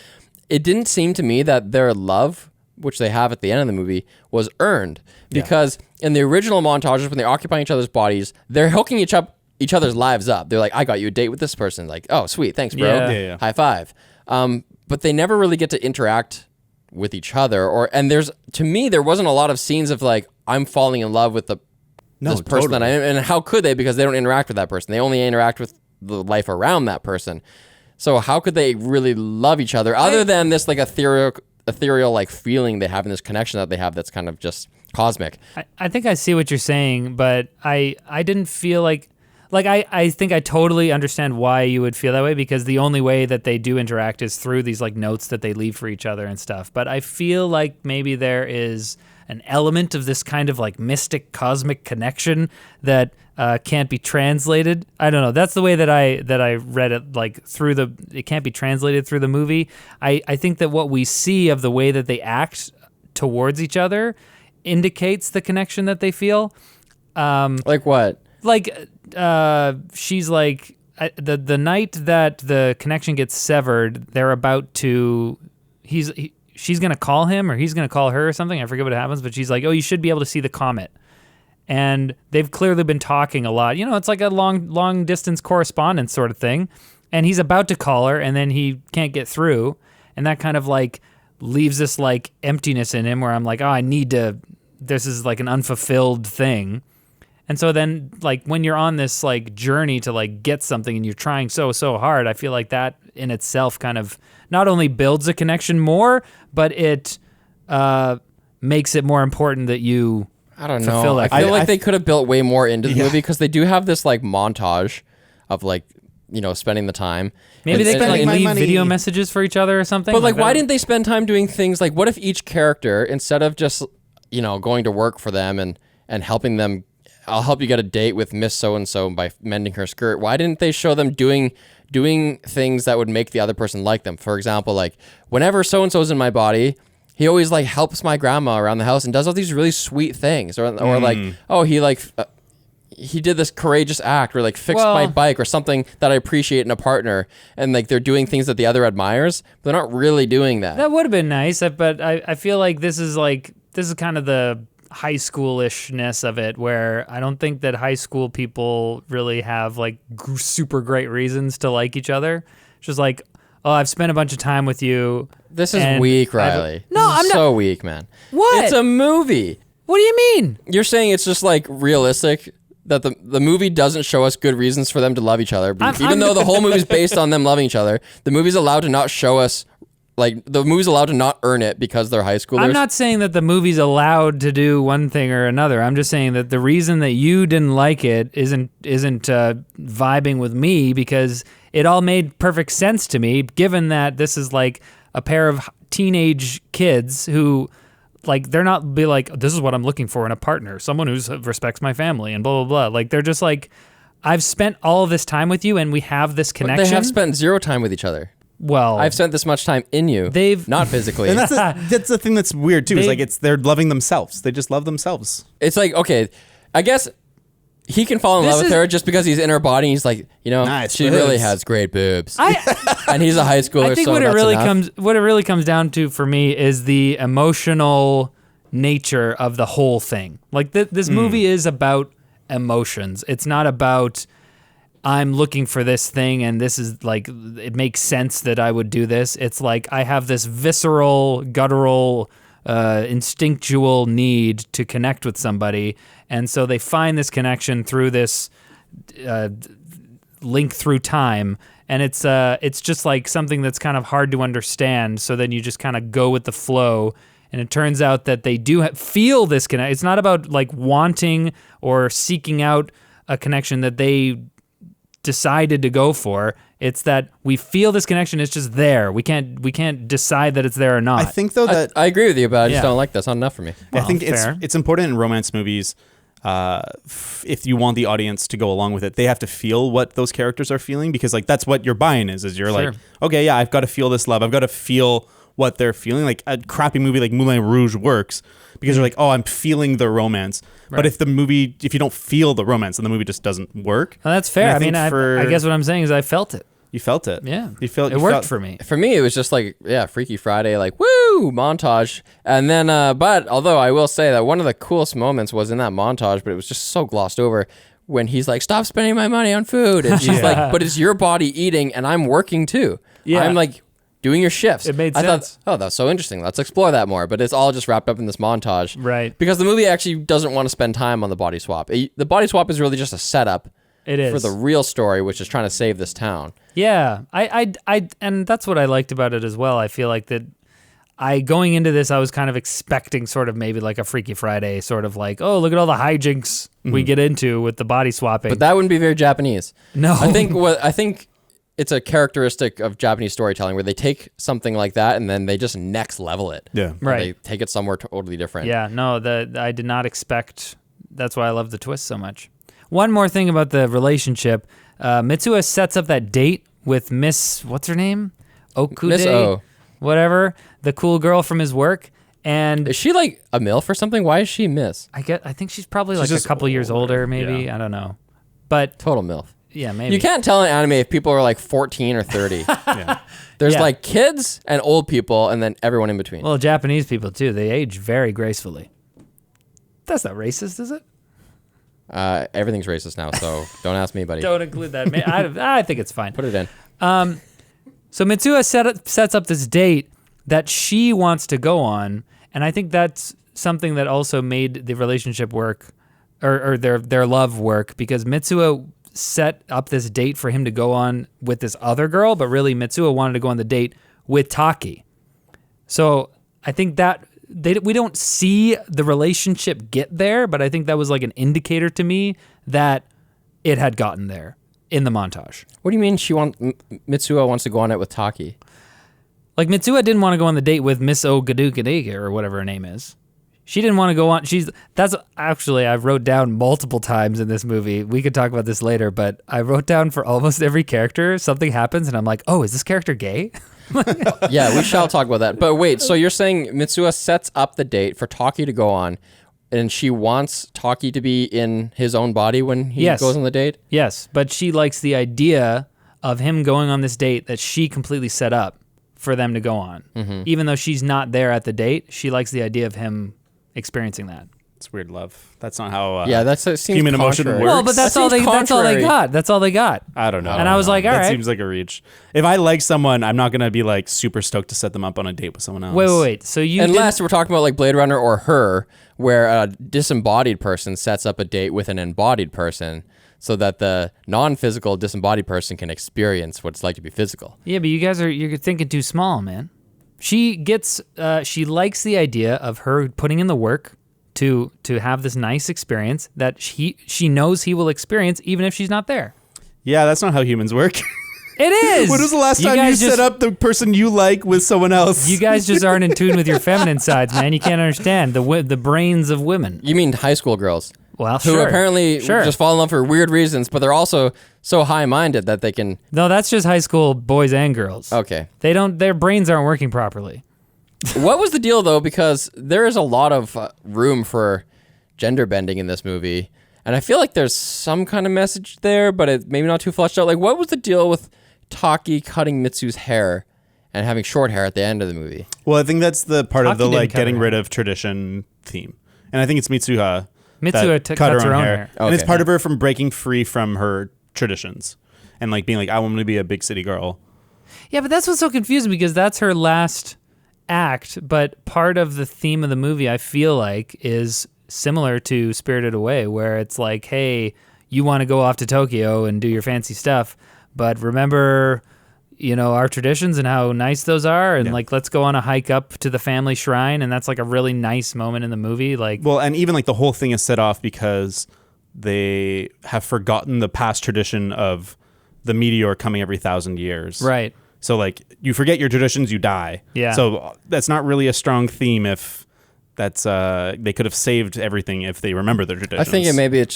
it didn't seem to me that their love, which they have at the end of the movie, was earned. Because in the original montages, when they're occupying each other's bodies, they're hooking each other's lives up. They're like, I got you a date with this person. Like, oh, sweet. Thanks, bro. Yeah. Yeah. High five. But they never really get to interact with each other. And to me, there wasn't a lot of scenes of like, I'm falling in love with this person that I am. And how could they? Because they don't interact with that person. They only interact with the life around that person. So how could they really love each other other than this like ethereal like feeling they have in this connection that they have that's kind of just cosmic? I think I see what you're saying, but I didn't feel like I think I totally understand why you would feel that way because the only way that they do interact is through these like notes that they leave for each other and stuff. But I feel like maybe there is an element of this kind of like mystic cosmic connection that can't be translated. I don't know. That's the way that I read it. Like it can't be translated through the movie. I think that what we see of the way that they act towards each other indicates the connection that they feel. Like what? Like she's like the night that the connection gets severed, they're about to. She's gonna call him or he's gonna call her or something. I forget what happens, but she's like, "Oh, you should be able to see the comet." And they've clearly been talking a lot. You know, it's like a long distance correspondence sort of thing. And he's about to call her, and then he can't get through, and that kind of like leaves this like emptiness in him where I'm like, "Oh, I need to." This is like an unfulfilled thing. And so then, like, when you're on this, like, journey to, like, get something and you're trying so hard, I feel like that in itself kind of not only builds a connection more, but it makes it more important that you I don't fulfill know. that. I feel like they could have built way more into the movie because they do have this, like, montage of, like, you know, spending the time. Maybe And- they and, could, like, like, my leave money. video messages for each other or something. But like, why that. didn't they spend time doing things like, what if each character, instead of just, you know, going to work for them and helping them, I'll help you get a date with Miss So-and-so by mending her skirt. Why didn't they show them doing things that would make the other person like them? For example, like whenever so-and-so's in my body, he always like helps my grandma around the house and does all these really sweet things. Or like, oh, he did this courageous act or like fixed my bike or something that I appreciate in a partner. And like they're doing things that the other admires, but they're not really doing that. That would have been nice, but I feel like this is kind of the high schoolishness of it, where I don't think that high school people really have like super great reasons to like each other. It's just like, oh, I've spent a bunch of time with you. This is and weak, I've- Riley. No, This is I'm not. so weak, man. What? It's a movie. What do you mean? You're saying it's just like realistic that the movie doesn't show us good reasons for them to love each other. Even though the whole movie's based on them loving each other, the movie's allowed to not show us, like, the movie's allowed to not earn it because they're high schoolers. I'm not saying that the movie's allowed to do one thing or another. I'm just saying that the reason that you didn't like it isn't vibing with me, because it all made perfect sense to me, given that this is like a pair of teenage kids who, like, they're not be like, this is what I'm looking for in a partner, someone who respects my family and blah, blah, blah. Like, they're just like, I've spent all of this time with you and we have this But connection. they have spent zero time with each other. Well, I've spent this much time in you. They've- not physically. And that's the thing that's weird too. Is They- like they're loving themselves. They just love themselves. It's like, okay, I guess he can fall in This love with is- her just because he's in her body. And he's like, you know, Nice she really boobs. has great boobs. I And he's a high schooler. think so what it that's really enough. comes down to for me is the emotional nature of the whole thing. Like this movie is about emotions. It's not about I'm looking for this thing and this is like it makes sense that I would do this. It's like I have this visceral, guttural instinctual need to connect with somebody, and so they find this connection through this link through time, and it's just like something that's kind of hard to understand. So then you just kind of go with the flow, and it turns out that they do feel this connection. It's not about like wanting or seeking out a connection that they decided to go for. It's that we feel this connection. It's just there. We can't decide that it's there or not. I think though that I agree with you, but I just Yeah. don't like that's not enough for me. I think fair. it's important in romance movies. If you want the audience to go along with it, they have to feel what those characters are feeling, because like that's what your buy-in is you're Sure. like, okay, yeah, I've got to feel this love. I've got to feel what they're feeling. Like a crappy movie like Moulin Rouge works because you're like, oh, I'm feeling the romance. But Right. if you don't feel the romance, then the movie just doesn't work. Well, that's fair. And I mean, think I guess what I'm saying is I felt it. You felt it. Yeah. You felt it worked for me. For me, it was just like, Freaky Friday, like, woo, montage. And then, but although I will say that one of the coolest moments was in that montage, but it was just so glossed over when he's like, stop spending my money on food. And she's like, but it's your body eating and I'm working too. Yeah. I'm like doing your shifts. It made I sense. thought, oh, that's so interesting. Let's explore that more. But it's all just wrapped up in this montage. Right. Because the movie actually doesn't want to spend time on the body swap. The body swap is really just a setup It is. for the real story, which is trying to save this town. Yeah, and that's what I liked about it as well. I feel like that going into this, I was kind of expecting sort of maybe like a Freaky Friday, sort of like, oh, look at all the hijinks we get into with the body swapping. But that wouldn't be very Japanese. No. I think it's a characteristic of Japanese storytelling where they take something like that and then they just next level it. Yeah. Right. They take it somewhere totally different. Yeah, no, I did not expect. That's why I love the twist so much. One more thing about the relationship. Mitsuha sets up that date with Miss, what's her name? Okude? Miss O. Whatever, the cool girl from his work. And Is she like a MILF or something? Why is she Miss? I think she's probably like a just couple years older, maybe. yeah. I don't know. But Total MILF. yeah, maybe. You can't tell in anime if people are like 14 or 30. Yeah. There's Yeah. like kids and old people and then everyone in between. Well, Japanese people too, they age very gracefully. That's not racist, is it? Everything's racist now, so don't ask me, buddy. Don't include that. I think it's fine. Put it in. So Mitsuha sets up this date that she wants to go on, and I think that's something that also made the relationship work, or their love work, because Mitsuha set up this date for him to go on with this other girl, but really Mitsuha wanted to go on the date with Taki. So I think that we don't see the relationship get there, but I think that was like an indicator to me that it had gotten there in the montage. What do you mean Mitsuha wants to go on it with Taki? Like Mitsuha didn't want to go on the date with Miss Ogadukadega or whatever her name is. She didn't want to go on. That's actually, I've wrote down multiple times in this movie. We could talk about this later, but I wrote down for almost every character, something happens and I'm like, oh, is this character gay? Yeah, we shall talk about that. But wait, so you're saying Mitsuha sets up the date for Taki to go on, and she wants Taki to be in his own body when he Yes. goes on the date? Yes, but she likes the idea of him going on this date that she completely set up for them to go on. Mm-hmm. Even though she's not there at the date, she likes the idea of him experiencing that. It's weird love. That's not how That seems human emotion contrary. works. Well, but that's That all they seems that's all they contrary. got. That's all they got. I don't know. And I was like, all that right. seems like a reach. If I like someone, I'm not gonna be like super stoked to set them up on a date with someone else. Wait. So you Unless we're talking about like Blade Runner or Her, where a disembodied person sets up a date with an embodied person so that the non-physical disembodied person can experience what it's like to be physical. Yeah, but you're thinking too small, man. She likes the idea of her putting in the work to have this nice experience that she knows he will experience even if she's not there. Yeah, that's not how humans work. It is. When was the last time you guys set up the person you like with someone else? You guys just aren't in tune with your feminine sides, man. You can't understand the brains of women. You mean high school girls? Well, Who sure. apparently Sure. just fall in love for weird reasons, but they're also so high-minded that they can... No, that's just high school boys and girls. Okay. Their brains aren't working properly. What was the deal, though? Because there is a lot of room for gender bending in this movie, and I feel like there's some kind of message there, but it's maybe not too fleshed out. Like, what was the deal with Taki cutting Mitsu's hair and having short hair at the end of the movie? Well, I think that's the part of Taki the didn't like cut her getting hair. rid of tradition theme, and I think it's Mitsuha. Mitsuha that cuts her own hair. and it's Okay. part of her from breaking free from her traditions and like being like, I want to be a big city girl. Yeah, but that's what's so confusing because that's her last act, but part of the theme of the movie, I feel like, is similar to Spirited Away, where it's like, hey, you want to go off to Tokyo and do your fancy stuff, but remember, our traditions and how nice those are, and like, let's go on a hike up to the family shrine, and that's like a really nice moment in the movie. Like, well, and even like the whole thing is set off because they have forgotten the past tradition of the meteor coming every 1,000 years. right. So like, you forget your traditions, you die. Yeah. So that's not really a strong theme if that's they could have saved everything if they remember their traditions. I think it's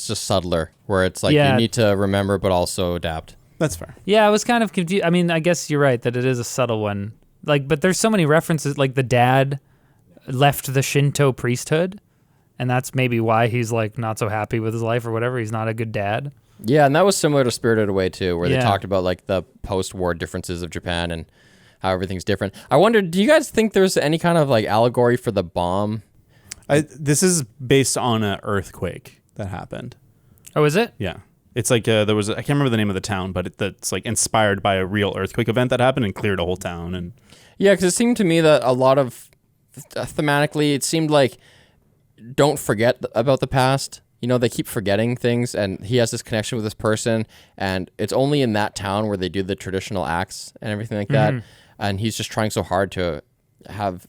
just subtler, where it's like you need to remember but also adapt. That's fair. Yeah, I was kind of confused. I mean, I guess you're right that it is a subtle one. Like, but there's so many references. Like, the dad left the Shinto priesthood, and that's maybe why he's like not so happy with his life or whatever. He's not a good dad. Yeah, and that was similar to Spirited Away too, where they Yeah. talked about like the post-war differences of Japan and how everything's different. I wonder, do you guys think there's any kind of like allegory for the bomb? This is based on an earthquake that happened. Oh, is it? Yeah. It's like I can't remember the name of the town, but it's like inspired by a real earthquake event that happened and cleared a whole town. And Yeah, because it seemed to me that a lot of thematically, it seemed like don't forget about the past. They keep forgetting things, and he has this connection with this person, and it's only in that town where they do the traditional acts and everything like that. And he's just trying so hard to have.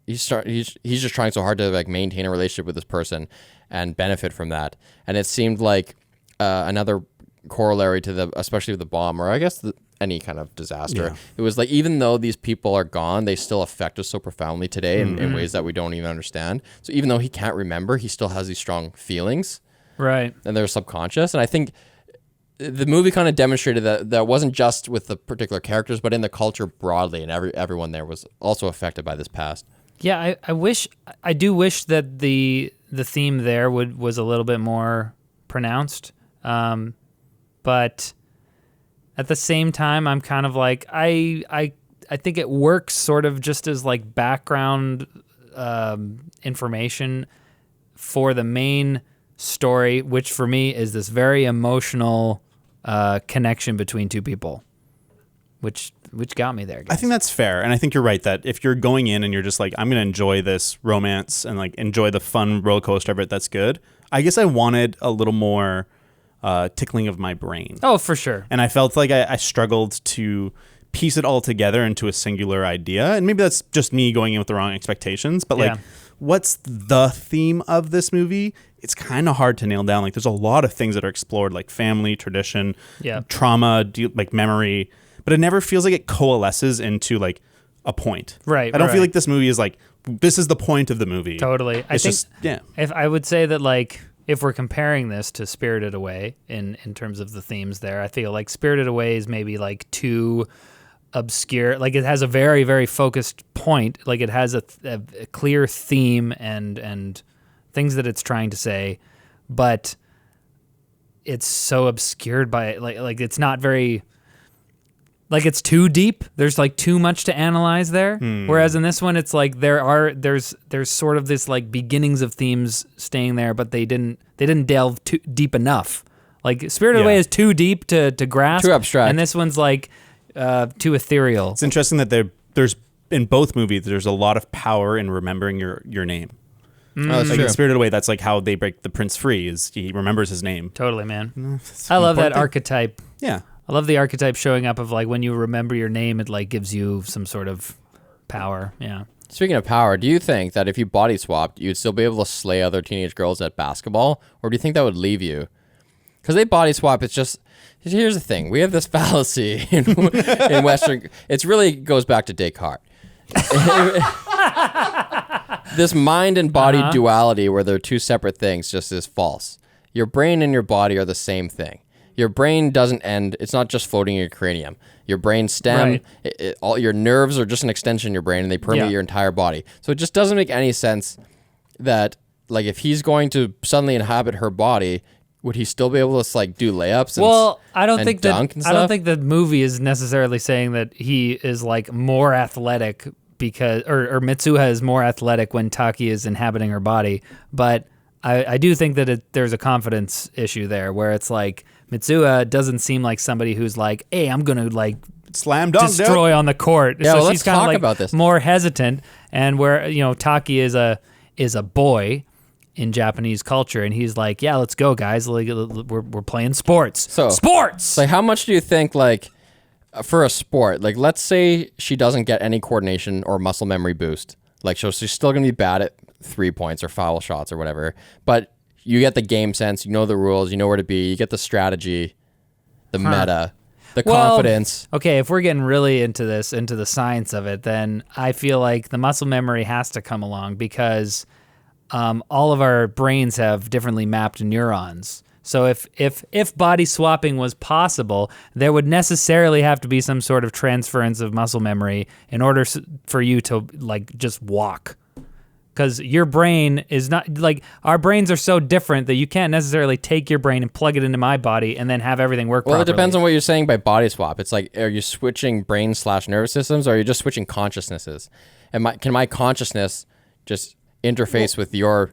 He's just trying so hard to like maintain a relationship with this person and benefit from that. And it seemed like another corollary to especially with the bomb, or I guess any kind of disaster. Yeah. It was like, even though these people are gone, they still affect us so profoundly today in ways that we don't even understand. So even though he can't remember, he still has these strong feelings, Right. and they're subconscious. And I think the movie kind of demonstrated that wasn't just with the particular characters, but in the culture broadly, and everyone there was also affected by this past. Yeah, I do wish that the theme there was a little bit more pronounced, but at the same time, I'm kind of like I think it works sort of just as like background information for the main story, which for me is this very emotional connection between two people, which got me there, guys. I think that's fair. And I think you're right that if you're going in and you're just like, I'm going to enjoy this romance and like enjoy the fun roller coaster of it, that's good. I guess I wanted a little more tickling of my brain. Oh, for sure. And I felt like I struggled to piece it all together into a singular idea. And maybe that's just me going in with the wrong expectations. But like, what's the theme of this movie? It's kind of hard to nail down. Like, there's a lot of things that are explored, like family, tradition, trauma, like memory. But it never feels like it coalesces into like a point. Right. I don't feel like this movie is like, this is the point of the movie. Totally. I think if I would say that, like, if we're comparing this to Spirited Away in terms of the themes there, I feel like Spirited Away is maybe like too obscure. Like, it has a very, very focused point. Like, it has a clear theme and things that it's trying to say, but it's so obscured by it. Like it's not very... Like, it's too deep. There's like too much to analyze there. Whereas in this one, it's like there's sort of this like beginnings of themes staying there, but they didn't delve too deep enough. Like, Spirited Away is too deep to grasp, too abstract, and this one's like too ethereal. It's interesting that there's in both movies there's a lot of power in remembering your name. That's Like true. in Spirited Away, that's like how they break the prince free, is he remembers his name. Totally, man. I love that archetype. Yeah. I love the archetype showing up of like when you remember your name, it like gives you some sort of power. Yeah. Speaking of power, do you think that if you body swapped, you'd still be able to slay other teenage girls at basketball? Or do you think that would leave you? Because they body swap, it's just... Here's the thing. We have this fallacy in Western... It really goes back to Descartes. This mind and body duality where they're two separate things just is false. Your brain and your body are the same thing. Your brain doesn't end. It's not just floating in your cranium. Your brain stem, all your nerves are just an extension of your brain, and they permeate your entire body. So it just doesn't make any sense that, like, if he's going to suddenly inhabit her body, would he still be able to like do layups? I don't think dunk and I don't stuff? think the movie is necessarily saying that he is like more athletic because, or Mitsuha is more athletic when Taki is inhabiting her body. But I do think that there's a confidence issue there where it's like Mitsuha doesn't seem like somebody who's like, hey, I'm going to like slam dunk, destroy on the court. Yeah, so well, she's let's kind of talk like about this. more hesitant, and where Taki is a boy in Japanese culture, and he's like, yeah, let's go, guys. Like, we're playing sports. So Sports. Like, how much do you think, like, for a sport, like, let's say she doesn't get any coordination or muscle memory boost, like, so she's still gonna be bad at 3 points or foul shots or whatever, but you get the game sense, you know the rules, you know where to be, you get the strategy, the meta, the confidence. Okay, if we're getting really into the science of it, then I feel like the muscle memory has to come along because all of our brains have differently mapped neurons. So if body swapping was possible, there would necessarily have to be some sort of transference of muscle memory in order for you to like just walk. Because your brain is not like our brains are so different that you can't necessarily take your brain and plug it into my body and then have everything work properly. Well, it depends on what you're saying by body swap. It's like, are you switching brain/nervous systems, or are you just switching consciousnesses? And can my consciousness just interface with your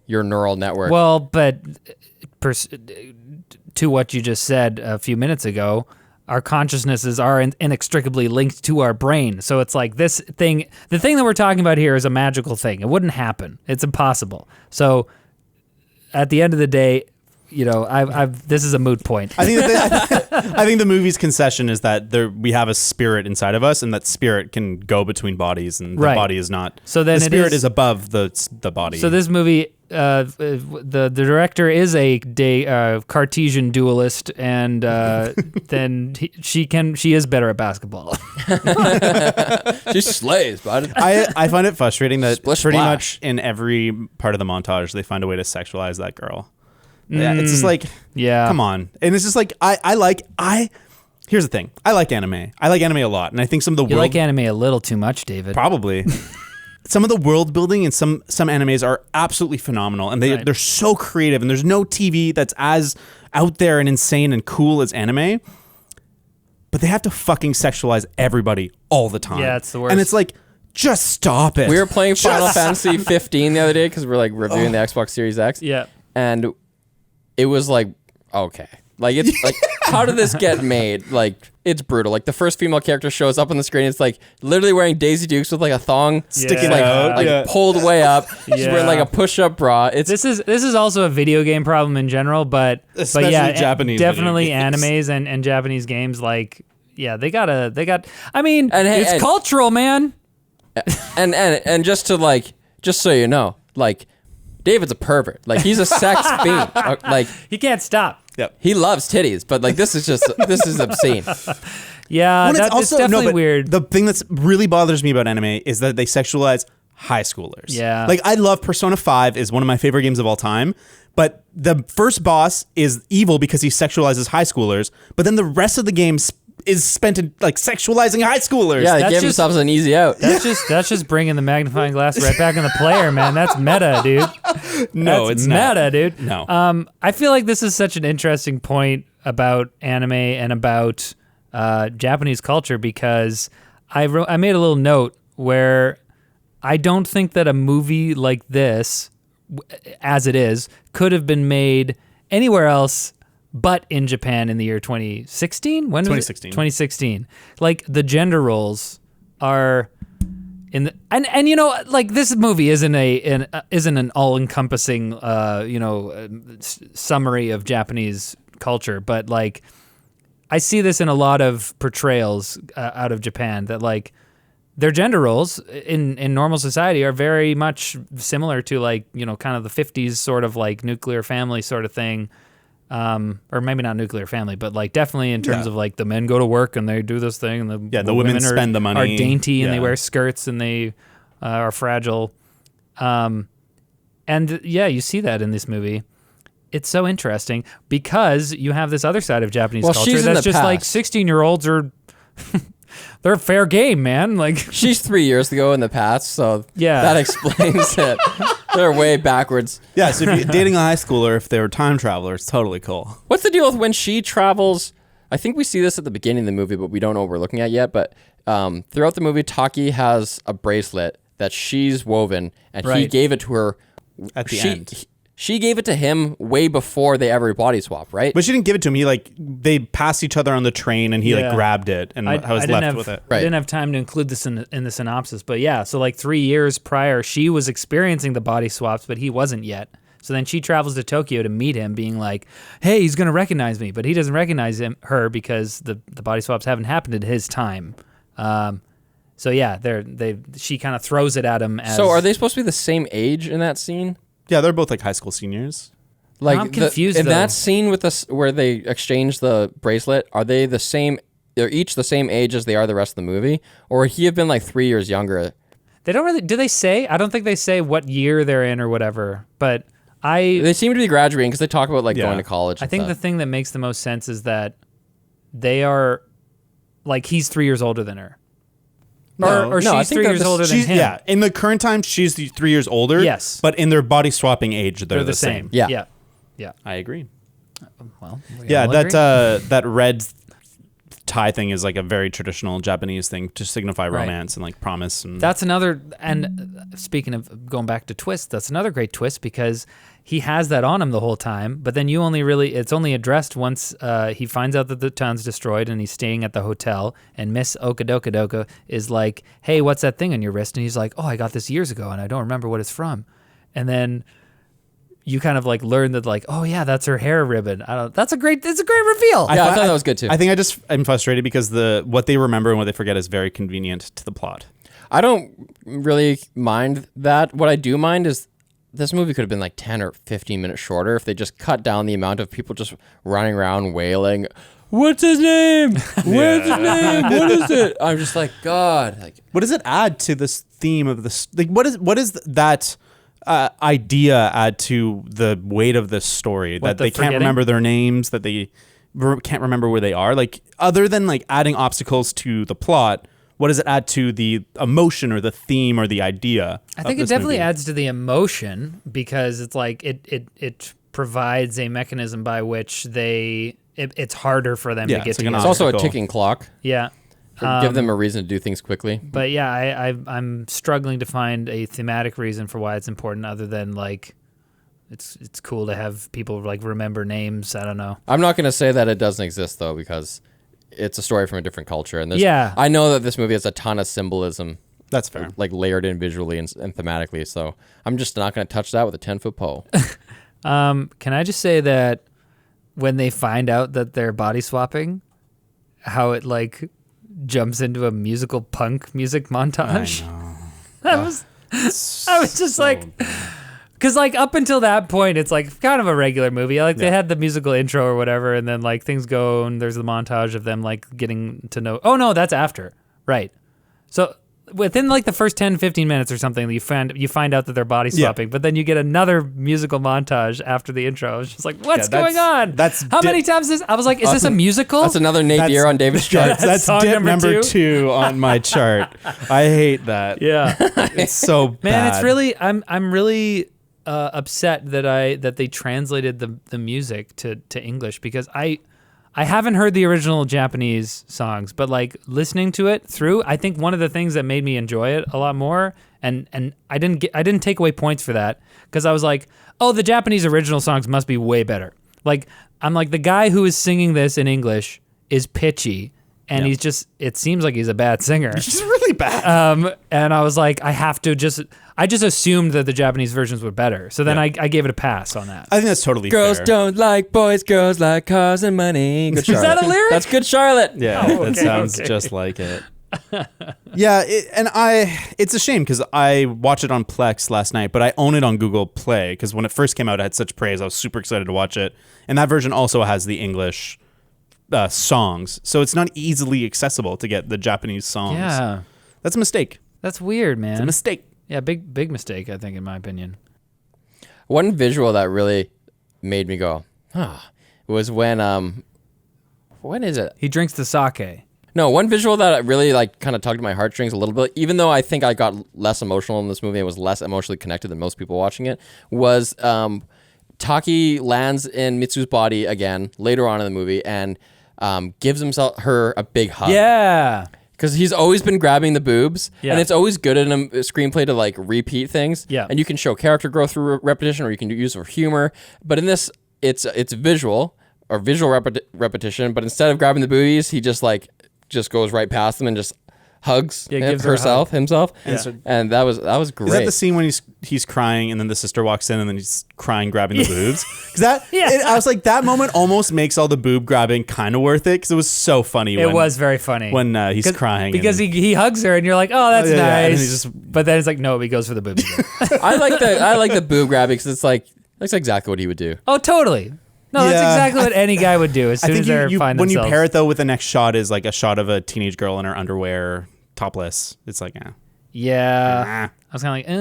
neural network? Well, but to what you just said a few minutes ago, our consciousnesses are inextricably linked to our brain. So it's like the thing that we're talking about here is a magical thing. It wouldn't happen. It's impossible. So at the end of the day, this is a moot point. I think the movie's concession is that we have a spirit inside of us, and that spirit can go between bodies, and the body is not. So then the spirit is above the body. So this movie, the director is a Cartesian dualist, and then she is better at basketball. She slays, bud. I find it frustrating that Splish pretty splash. much in every part of the montage they find a way to sexualize that girl. Yeah, it's just like, come on. And it's just like, here's the thing. I like anime. I like anime a lot. And I think some of the You like anime a little too much, David. Probably. Some of the world building in some animes are absolutely phenomenal. And they're so creative. And there's no TV that's as out there and insane and cool as anime. But they have to fucking sexualize everybody all the time. Yeah, it's the worst. And it's like, just stop it. We were playing Final Fantasy 15 the other day because we're like reviewing the Xbox Series X. Yeah. And it was like, okay. Like, it's like, how did this get made? Like, it's brutal. Like, the first female character shows up on the screen. It's like literally wearing Daisy Dukes with like a thong sticking pulled way up. She's wearing like a push-up bra. This is also a video game problem in general, but yeah, Japanese definitely animes and Japanese games. Like, yeah, they got. I mean, it's cultural, man. And just so you know, like, David's a pervert. Like, he's a sex fiend. Like, he can't stop. Yep. He loves titties, but like, this is obscene. Yeah, it's definitely weird. The thing that's really bothers me about anime is that they sexualize high schoolers. Yeah. Like, I love Persona 5 is one of my favorite games of all time, but the first boss is evil because he sexualizes high schoolers, but then the rest of the game is spent in like sexualizing high schoolers. Yeah, they gave themselves an easy out. That's just bringing the magnifying glass right back in the player, man. That's meta, dude. No, it's it's meta, not. dude. No. I feel like this is such an interesting point about anime and about Japanese culture because I made a little note where I don't think that a movie like this, as it is, could have been made anywhere else but in Japan in the year 2016? When was it? 2016. Like, the gender roles are in the and you know, like, this movie isn't an all-encompassing summary of Japanese culture, but like, I see this in a lot of portrayals out of Japan that like their gender roles in normal society are very much similar to like, you know, kind of the 50s sort of like nuclear family sort of thing. Or maybe not nuclear family, but like definitely in terms of like the men go to work and they do this thing, and the women spend the money, are dainty and they wear skirts and they are fragile. And yeah, you see that in this movie. It's so interesting because you have this other side of Japanese culture that's just like 16-year-olds are they're fair game, man. Like, she's 3 years ago in the past, so yeah, that explains it. They're way backwards. Yeah, so if you're dating a high schooler, if they were time travelers, totally cool. What's the deal with when she travels? I think we see this at the beginning of the movie, but we don't know what we're looking at yet. But throughout the movie, Taki has a bracelet that she's woven, and he gave it to her at the end. she gave it to him way before they ever body swap, right? But she didn't give it to him. They passed each other on the train, and he grabbed it, and I was left with it. I didn't have time to include this in the synopsis, but yeah. So like 3 years prior, she was experiencing the body swaps, but he wasn't yet. So then she travels to Tokyo to meet him, being like, "Hey, he's gonna recognize me," but he doesn't recognize her because the body swaps haven't happened at his time. So yeah, she kind of throws it at him. So are they supposed to be the same age in that scene? Yeah, they're both like high school seniors. Like I'm confused in though. that scene with us where they exchange the bracelet, are they the same? They're each the same age as they are the rest of the movie, or would he have been like 3 years younger? They don't really. Do they say? I don't think they say what year they're in or whatever. But they seem to be graduating because they talk about like going to college. I think the thing that makes the most sense is that they are like he's 3 years older than her. Or she's 3 years older than him. Yeah, in the current time, she's 3 years older. Yes. But in their body swapping age, they're the same. Yeah. I agree. Well, Yeah, all agree. that red tie thing is like a very traditional Japanese thing to signify romance and like promise. And That's another, and speaking of going back to twist, that's another great twist because he has that on him the whole time, but then it's only addressed once he finds out that the town's destroyed and he's staying at the hotel, and Miss Okadokadoka is like, "Hey, what's that thing on your wrist?" And he's like, "Oh, I got this years ago and I don't remember what it's from." And then you kind of like learn that like, oh yeah, that's her hair ribbon. It's a great reveal. I thought that was good too. I think I'm frustrated because what they remember and what they forget is very convenient to the plot. I don't really mind that. What I do mind is this movie could have been like 10 or 15 minutes shorter if they just cut down the amount of people just running around wailing, "What's his name? What's his name? What is it?" I'm just like, God. Like, what does it add to this theme of this? Like, what is that idea add to the weight of this story? That they can't remember their names, that they can't remember where they are. Like, other than like adding obstacles to the plot, what does it add to the emotion or the theme or the idea? I think it definitely adds to the emotion because it's like it provides a mechanism by which it's harder for them to get together. It's also a ticking clock. Yeah. Give them a reason to do things quickly. But yeah, I'm struggling to find a thematic reason for why it's important other than like it's cool to have people like remember names. I don't know. I'm not going to say that it doesn't exist though because it's a story from a different culture. And I know that this movie has a ton of symbolism. That's fair. Like layered in visually and thematically. So I'm just not going to touch that with a 10-foot pole. Can I just say that when they find out that they're body swapping, how it like jumps into a musical punk music montage? I was just so like, because like up until that point, it's like kind of a regular movie. Like they had the musical intro or whatever, and then like things go and there's the montage of them like getting to know. Oh no, that's after, right? So within like the first 10, 15 minutes or something, you find out that they're body swapping, but then you get another musical montage after the intro. It's just like, what's going on? How many times I was like, is this a musical? That's another napier on David's chart. That's dip number two on my chart. I hate that. Yeah. It's so bad. Man, it's really, I'm really upset that they translated the music to English because I haven't heard the original Japanese songs, but like listening to it through, I think one of the things that made me enjoy it a lot more, and I didn't take away points for that because I was like, oh, the Japanese original songs must be way better. Like I'm like the guy who is singing this in English is pitchy, and it seems like he's a bad singer. He's really bad. And I was like, I just assumed that the Japanese versions were better. So then I gave it a pass on that. I think that's totally Girls fair. don't like boys, girls like cars and money. Good Charlotte. Is that a lyric? That's Good Charlotte. Yeah, that sounds just like it. Yeah, it's a shame because I watched it on Plex last night, but I own it on Google Play because when it first came out, it had such praise. I was super excited to watch it. And that version also has the English songs, so it's not easily accessible to get the Japanese songs. Yeah. That's a mistake. That's weird, man. It's a mistake. Yeah, big mistake, I think, in my opinion. One visual that really made me go, was when is it? He drinks the sake. No, one visual that really like kind of tugged at my heartstrings a little bit, even though I think I got less emotional in this movie and was less emotionally connected than most people watching it, was Taki lands in Mitsu's body again later on in the movie and gives her a big hug. Yeah. Because he's always been grabbing the boobs, Yeah. and it's always good in a screenplay to like repeat things. Yeah. And you can show character growth through repetition, or you can use it for humor. But in this, it's visual or visual repetition. But instead of grabbing the boobies, he just goes right past them and just hugs gives her a himself. Yeah. And that was great. Is that the scene when he's crying and then the sister walks in and then he's crying, grabbing the boobs? Because I was like, that moment almost makes all the boob grabbing kind of worth it because it was so funny. It was very funny when he's crying because he hugs her and you're like, oh, that's Yeah, and nice. But then it's like, no, he goes for the boobs again. I like the boob grabbing because it's like that's exactly what he would do. Oh, totally. No, that's Yeah. exactly what any guy would do as soon as they find when themselves. you pair it though with the next shot is like a shot of a teenage girl in her underwear, topless. It's like, Yeah. I was kind of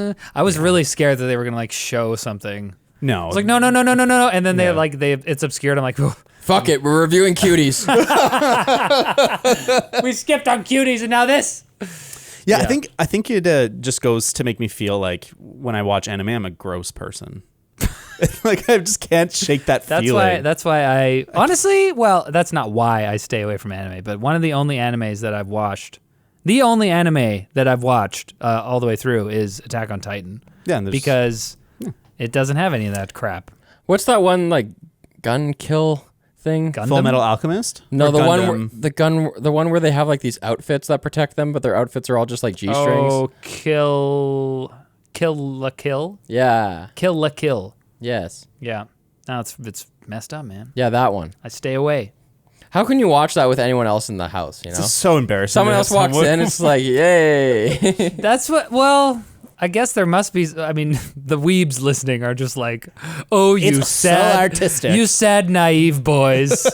like, I was really scared that they were going to like show something. no. I was like, no. And then it's obscured. I'm like, oh. Fuck it, we're reviewing cuties. We skipped on cuties and now this. Yeah, I think it just goes to make me feel like when I watch anime, I'm a gross person. Like I just can't shake that feeling. That's why I honestly, well, that's not why I stay away from anime, but one of the only animes that I've watched, all the way through is Attack on Titan. Yeah, because it doesn't have any of that crap. What's that one like gun kill thing? Gundam? Full Metal Alchemist? No, Or Gundam? the one where they have like these outfits that protect them, but their outfits are all just like G-strings. Oh, Kill la Kill? Yeah. Kill la Kill. Yes. Yeah. No, it's messed up, man. Yeah, that one. I stay away. How can you watch that with anyone else in the house, you know? It's so embarrassing. Someone to else have walks in, it's like, yay. That's well, I guess there must be. I mean, the weebs listening are just like, "Oh, you It's so sad, artistic. you sad, naive boys.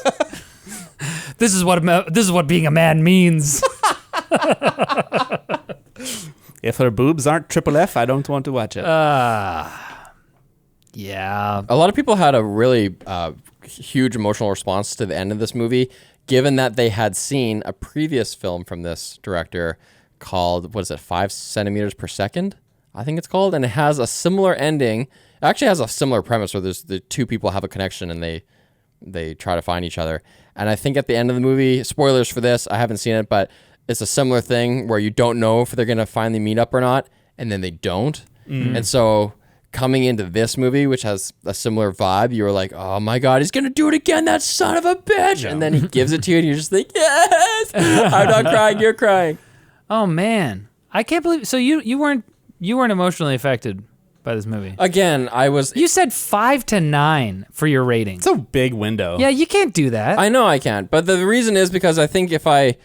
This is what being a man means." If her boobs aren't triple F, I don't want to watch it. Yeah. A lot of people had a really huge emotional response to the end of this movie, given that they had seen a previous film from this director called, 5 centimeters per second? I think it's called. And it has a similar ending. It actually has a similar premise where the two people have a connection and they try to find each other. And I think at the end of the movie, spoilers for this, I haven't seen it, but it's a similar thing where you don't know if they're going to finally meet up or not, and then they don't. Mm-hmm. And so coming into this movie, which has a similar vibe, you were like, oh my God, he's going to do it again, that son of a bitch. Yeah. And then he gives it to you and you're just like, yes, I'm not crying, you're crying. Oh man, I can't believe. So you weren't emotionally affected by this movie. Again, I was. You said 5 to 9 for your rating. It's a big window. Yeah, you can't do that. I know I can't, but the reason is because I think if I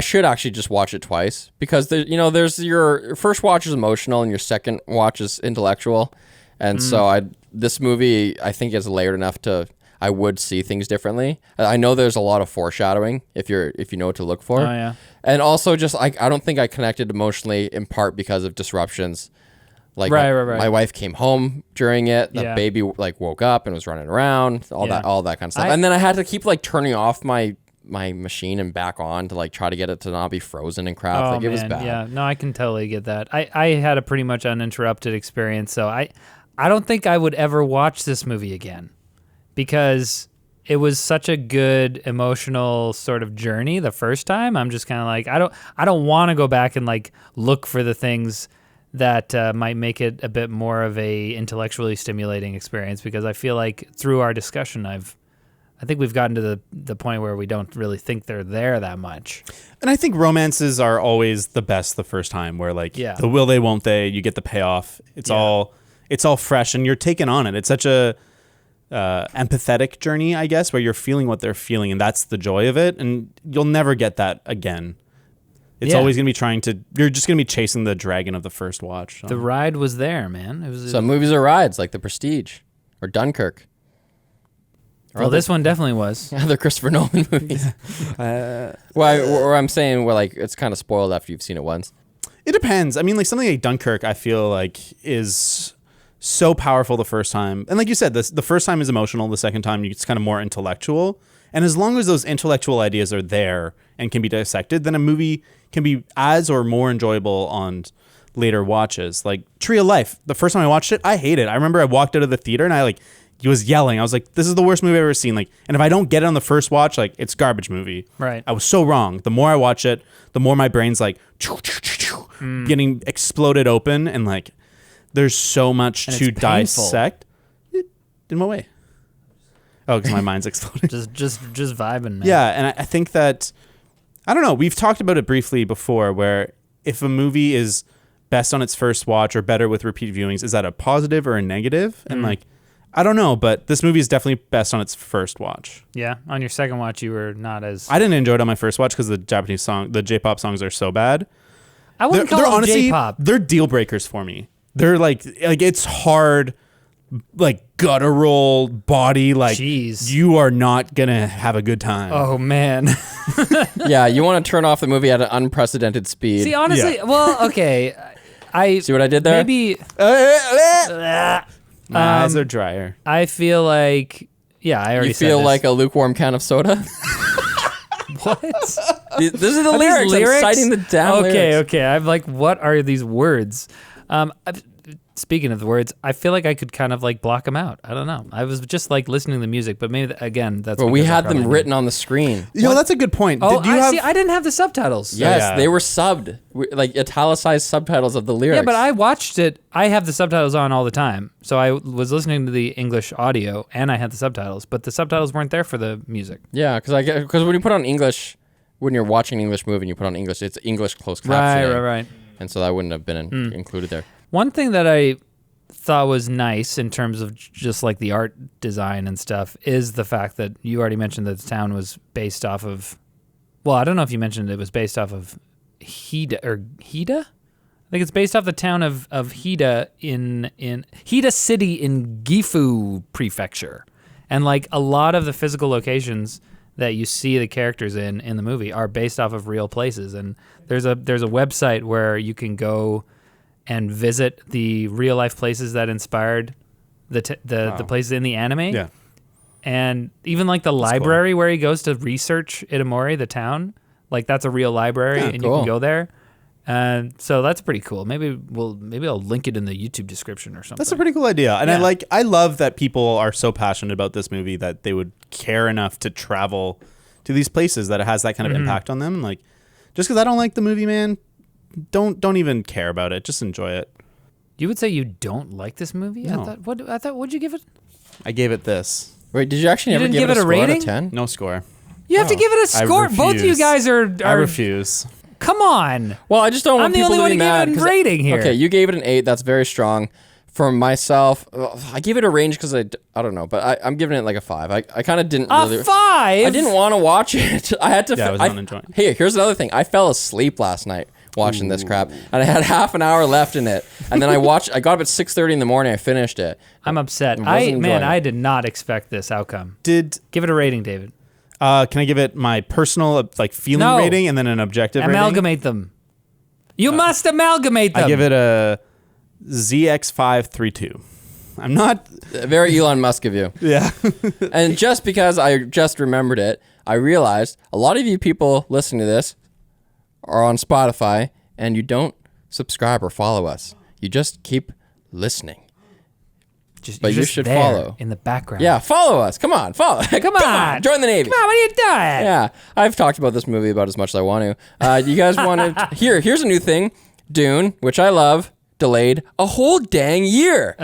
should actually just watch it twice because there's your first watch is emotional and your second watch is intellectual, and so this movie I think is layered enough to I would see things differently. I know there's a lot of foreshadowing if you know what to look for. Oh yeah, and also just I don't think I connected emotionally in part because of disruptions. Like right. My wife came home during it. The Yeah. baby woke up and was running around. All Yeah. that kind of stuff. And then I had to keep turning off my machine and back on to try to get it to not be frozen and crap. Oh, It was man. bad. Yeah, no, I can totally get that. I had a pretty much uninterrupted experience, so I don't think I would ever watch this movie again because it was such a good emotional sort of journey the first time. I'm just kind of like I don't want to go back and look for the things that might make it a bit more of a intellectually stimulating experience because I feel like through our discussion I think we've gotten to the point where we don't really think they're there that much. And I think romances are always the best the first time where the will they, won't they, you get the payoff. It's all fresh and you're taken on it. It's such a empathetic journey, I guess, where you're feeling what they're feeling and that's the joy of it. And you'll never get that again. It's always going to be you're just going to be chasing the dragon of the first watch. So. The ride was there, man. It was Some movies are rides like The Prestige or Dunkirk. Well, this one definitely was. Other Christopher Nolan movies. Or I'm saying it's kind of spoiled after you've seen it once. It depends. I mean, something like Dunkirk, I feel like is so powerful the first time. And like you said, the first time is emotional. The second time, it's kind of more intellectual. And as long as those intellectual ideas are there and can be dissected, then a movie can be as or more enjoyable on later watches. Like Tree of Life, the first time I watched it, I hated it. I remember I walked out of the theater and I he was yelling. I was like, this is the worst movie I've ever seen. Like, and if I don't get it on the first watch, like, it's garbage movie. Right. I was so wrong. The more I watch it, the more my brain's like getting exploded open, and like there's so much And to it's painful. dissect. In what way? Oh, because my mind's exploding. Just vibing, man. Yeah, and I think that, I don't know, we've talked about it briefly before, where if a movie is best on its first watch or better with repeat viewings, is that a positive or a negative? And like, I don't know, but this movie is definitely best on its first watch. Yeah. On your second watch, you were not as... I didn't enjoy it on my first watch because the the J-pop songs are so bad. I wouldn't call them honestly, J-pop. they're deal breakers for me. They're like it's hard, like guttural body. Like, Jeez. you are not gonna have a good time. Oh, man. Yeah, you want to turn off the movie at an unprecedented speed. See, honestly, Yeah. well, okay. I See what I did there? Maybe... My eyes are drier. I feel like... Yeah, I already You said feel this. like a lukewarm can of soda? What? These are the Are these lyrics. I'm lyrics? citing the damn okay, lyrics. okay. I'm like, what are these words? Speaking of the words, I feel like I could kind of like block them out. I don't know. I was just like listening to the music, but maybe again, that's. But we because I had them probably written on the screen. Yo, that's a good point. didn't. Oh, Did you I have? see. I didn't have the subtitles. Yes, Yeah. they were subbed, like italicized subtitles of the lyrics. Yeah, but I watched it. I have the subtitles on all the time, so I was listening to the English audio and I had the subtitles, but the subtitles weren't there for the music. Yeah, because when you put on English, when you're watching an English movie and you put on English, it's English closed captioning. Right. And so that wouldn't have been included there. One thing that I thought was nice in terms of just like the art design and stuff is the fact that you already mentioned that the town was based off of, well, I don't know if you mentioned it was based off of Hida. I think it's based off the town of Hida in Hida City in Gifu Prefecture. And like a lot of the physical locations that you see the characters in the movie are based off of real places. And there's a website where you can go and visit the real life places that inspired the places in the anime. Yeah. And even like the library where he goes to research Itamori, the town, like that's a real library and you cool. can go there. And so that's pretty cool. Maybe I'll link it in the YouTube description or something. That's a pretty cool idea. And Yeah. I love that people are so passionate about this movie that they would care enough to travel to these places that it has that kind of impact on them. Like, just because I don't like the movie, man, don't even care about it. Just enjoy it. You would say you don't like this movie? No. I thought what'd you give it? I gave it this. Wait, did you actually You never didn't give give it it a a score out of rating? 10? No score. You have to give it a I score. Both of you refuse. guys are I refuse. Come on. Well, I just don't want I'm the people only to one be who gave mad. it a 'cause- rating here. Okay, you gave it an 8. That's very strong. For myself, I gave it a range because I don't know, but I'm giving it like a 5. I kind of didn't really. A 5? I didn't want to watch it. I had to. Yeah, I was not enjoying it. Hey, here's another thing. I fell asleep last night watching this crap, and I had half an hour left in it. And then I got up at 6:30 in the morning. I finished it. I'm upset. wasn't enjoying it. I did not expect this outcome. Give Give it a rating, David. can I give it my personal feeling No. rating and then an objective rating? Amalgamate them. You must amalgamate them. I give it a ZX532. I'm not. Very Elon Musk of you. Yeah. And just because I just remembered it, I realized a lot of you people listening to this are on Spotify and you don't subscribe or follow us. You just keep listening. Just, but you're you just should there follow. in the background. Yeah, follow us. Come on, follow. Come on. Join the Navy. Come on, what are you doing? Yeah, I've talked about this movie about as much as I want to. You guys want to? Here's a new thing. Dune, which I love, delayed a whole dang year.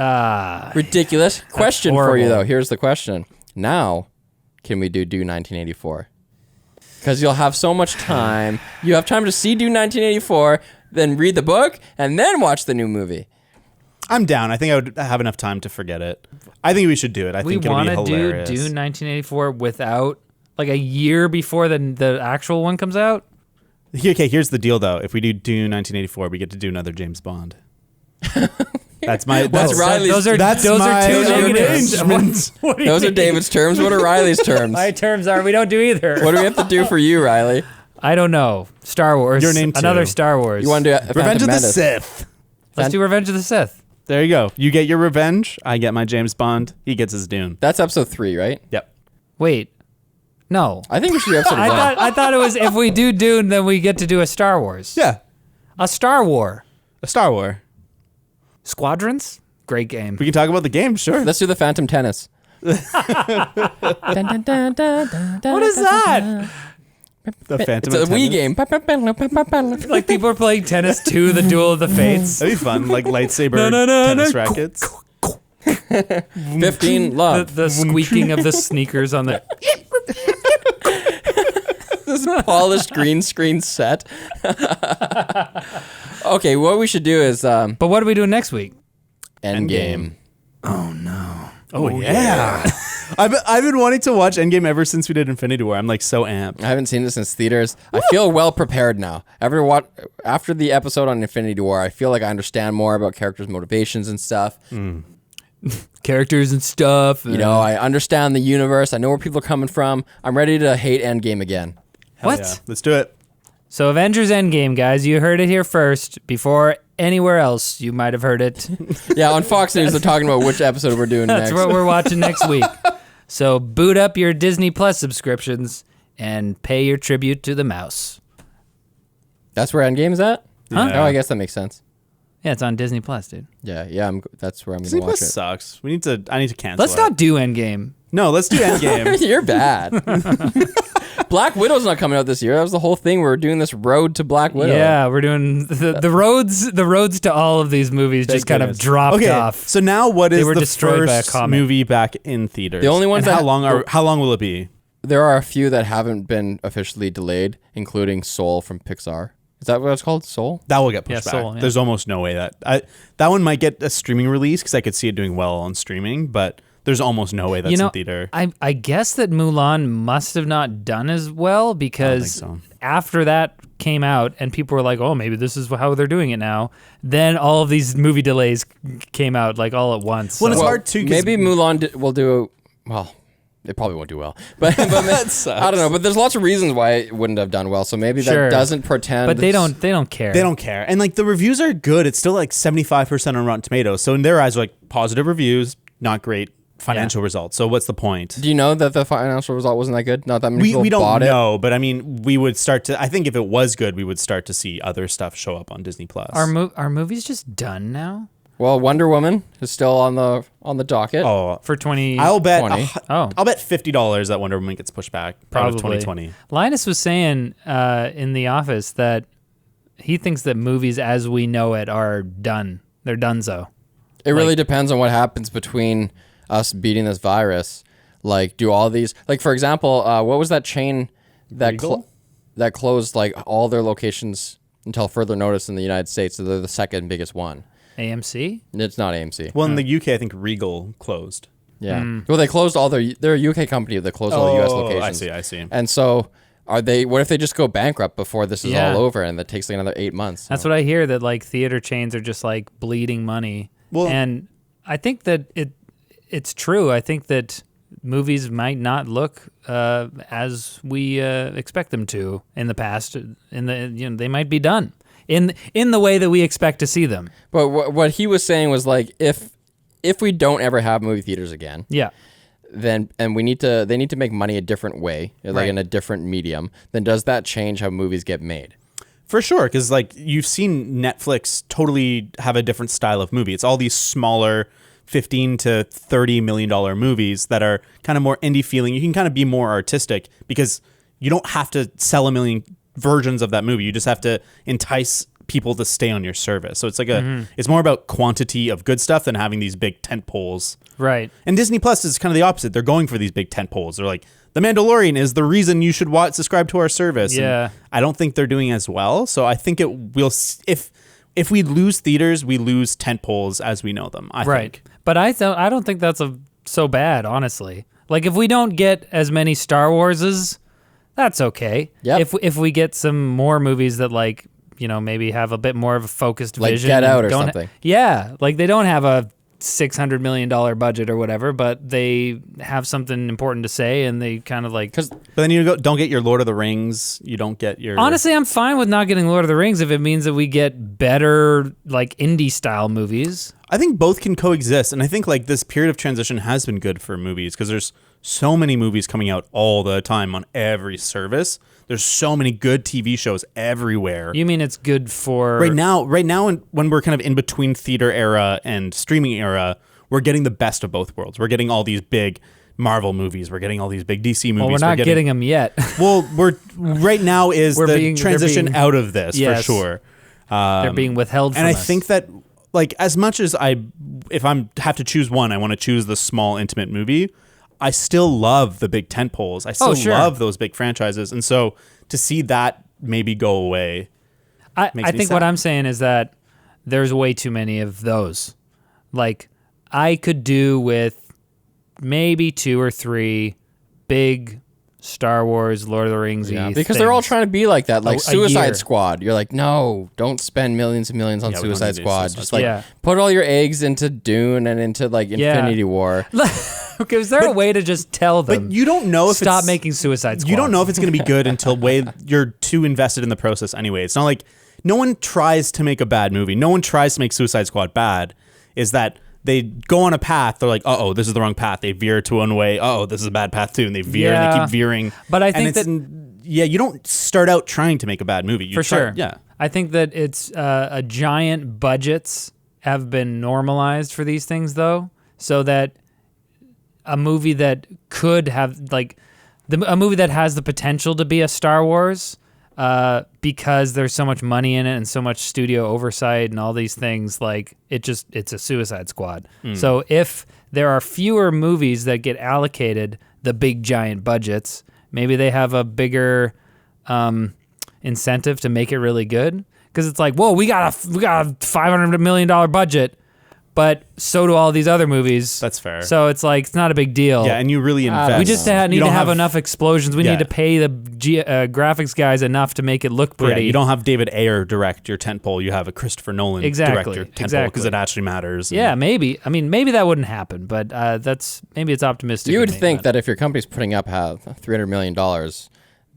Ridiculous. Question for you, horrible. though. Here's the question. Now, can we do Dune 1984? Because you'll have so much time. You have time to see Dune 1984, then read the book, and then watch the new movie. I'm down. I think I would have enough time to forget it. I think we should do it. I We think it'll be want to do hilarious. Dune 1984 without, like, a year before the actual one comes out? Okay, here's the deal, though. If we do Dune 1984, we get to do another James Bond. That's Riley's- Those are that's two my negatives. arrangement. What do you Those are mean? David's terms. What are Riley's terms? My terms are we don't do either. What do we have to do for you, Riley? I don't know. Star Wars. Your name, too. Another Star Wars. You want to do Revenge of the Menace. Sith. Let's do Revenge of the Sith. There you go. You get your revenge. I get my James Bond. He gets his Dune. That's episode 3, right? Yep. Wait. No. I think we should do episode 1. I thought it was if we do Dune, then we get to do a Star Wars. Yeah. A Star War. A Star War. Squadrons? Great game. We can talk about the game, sure. Let's do the Phantom Tennis. What is that? The Phantom. It's a of Wii Tennis. game. Like people are playing tennis to the Duel of the Fates. That'd be fun, like lightsaber No. tennis rackets. 15 love. The squeaking of the sneakers on the. This polished green screen set. Okay, what we should do is But what are we doing next week? Endgame. Oh yeah. I've been wanting to watch Endgame ever since we did Infinity War. I'm like so amped. I haven't seen this since theaters. I feel well prepared now. After the episode on Infinity War, I feel like I understand more about characters' motivations and stuff. Characters and stuff. You know, I understand the universe. I know where people are coming from. I'm ready to hate Endgame again. What? Yeah. Let's do it. So Avengers Endgame, guys, you heard it here first. Before anywhere else, you might have heard it. Yeah, on Fox News, they're talking about which episode we're doing That's next. what we're watching next week. So boot up your Disney Plus subscriptions and pay your tribute to the mouse. That's where Endgame is at? Huh? Oh, I guess that makes sense. Yeah, it's on Disney Plus, dude. Yeah, that's where I'm going Disney to watch Plus it. sucks. I need to cancel. Let's not do Endgame. No, let's do Endgame. You're bad. Black Widow's not coming out this year. That was the whole thing. We're doing this road to Black Widow. Yeah, we're doing the roads to all of these movies just kind of goodness. dropped Okay, off. so now what They is were the destroyed by a first comet. movie back in theaters? The only ones And that- how long will it be? There are a few that haven't been officially delayed, including Soul from Pixar. Is that what it's called? Soul? That will get pushed Yeah, back. Soul, yeah. There's almost no way that one might get a streaming release because I could see it doing well on streaming, but there's almost no way that's in theater. I guess that Mulan must have not done as well because so. after that came out and people were like, oh, maybe this is how they're doing it now. Then all of these movie delays came out like all at once. Well, so- it's hard to 'cause- Maybe Mulan will do well. It probably won't do well, but I don't know. But there's lots of reasons why it wouldn't have done well. So maybe Sure. that doesn't pretend. But they don't care. They don't care. And like the reviews are good. It's still like 75% on Rotten Tomatoes. So in their eyes, like positive reviews, not great financial results. So what's the point? Do you know that the financial result wasn't that good? Not that many people We don't bought it. know, but I mean, we would start to. I think if it was good, we would start to see other stuff show up on Disney Plus. Are movies just done now? Well, Wonder Woman is still on the docket. Oh, For 20... I'll bet. 20. I'll bet $50 that Wonder Woman gets pushed back. Out of Probably. 2020. Linus was saying in the office that he thinks that movies as we know it are done. They're donezo. It really depends on what happens between us beating this virus. Like, do all these, like, for example, what was that chain that Regal? that closed like all their locations until further notice in the United States? So they're the second biggest one. AMC? It's not AMC. Well, in the UK, I think Regal closed. Yeah. Well, they closed all they're a UK company that closed all the US locations. I see. And so what if they just go bankrupt before this is Yeah. all over and that takes like another 8 months? That's what I hear, that like theater chains are just like bleeding money. Well- and I think that it's true. I think that movies might not look as we expect them to in the past. They might be done in the way that we expect to see them. But what he was saying was like if we don't ever have movie theaters again, Yeah. then and they need to make money a different way, like Right. in a different medium, then does that change how movies get made? For sure, because like you've seen Netflix totally have a different style of movie. It's all these smaller, $15 to $30 million movies that are kind of more indie feeling. You can kind of be more artistic because you don't have to sell a million versions of that movie. You just have to entice people to stay on your service. So it's like it's more about quantity of good stuff than having these big tent poles. Right. And Disney Plus is kind of the opposite. They're going for these big tent poles. They're like, The Mandalorian is the reason you should subscribe to our service. Yeah. And I don't think they're doing as well. So I think if we lose theaters, we lose tent poles as we know them. I think. But I don't think that's so bad, honestly. Like if we don't get as many Star Warses, that's okay. Yep. If we get some more movies that like, maybe have a bit more of a focused Like vision. Get Out and or don't something. Yeah, like they don't have a $600 million budget or whatever, but they have something important to say, and they kind of like. But then you don't get your Lord of the Rings. You don't get your. Honestly, I'm fine with not getting Lord of the Rings if it means that we get better like indie style movies. I think both can coexist, and I think like this period of transition has been good for movies because there's so many movies coming out all the time on every service. There's so many good TV shows everywhere. You mean it's good for Right now, when we're kind of in between theater era and streaming era, we're getting the best of both worlds. We're getting all these big Marvel movies. We're getting all these big DC movies. Well, we're not getting them yet. Well, we're right now is the transition out of this for sure. They're being withheld from and I us. think that, like, as much as if I'm have to choose one, I want to choose the small, intimate movie. I still love the big tentpoles. I still love those big franchises. And so to see that maybe go away, I think what I'm saying is that there's way too many of those. Like, I could do with maybe 2 or 3 big Star Wars, Lord of the Rings-y because things. they're all trying to be like that, like A Suicide year. Squad. You're like, no, don't spend millions and millions on we don't Suicide need to do Squad. Suicide Just Squad. like put all your eggs into Dune and into like Infinity War. Okay, is there a way to just tell them? But you don't know if stop it's, making Suicide Squad. You don't know if it's going to be good until you're too invested in the process anyway. It's not like no one tries to make a bad movie. No one tries to make Suicide Squad bad. Is that they go on a path, they're like, uh-oh, this is the wrong path. They veer to one way. Uh-oh, this is a bad path too. And they veer and they keep veering. But I think you don't start out trying to make a bad movie. You for sure. Yeah. I think that it's a giant budgets have been normalized for these things, though, so that a movie that could have, like, a movie that has the potential to be a Star Wars, because there's so much money in it and so much studio oversight and all these things, like, it's a Suicide Squad. So if there are fewer movies that get allocated the big giant budgets, maybe they have a bigger incentive to make it really good. Because it's like, whoa, we got a $500 million budget, but so do all these other movies. That's fair. So it's like, it's not a big deal. Yeah, and you really invest. We just need to have enough explosions. We need to pay the graphics guys enough to make it look pretty. Yeah, you don't have David Ayer direct your tentpole. You have a Christopher Nolan direct your tentpole because it actually matters. Yeah, maybe. I mean, maybe that wouldn't happen, but maybe it's optimistic. You would think that if your company's putting up $300 million,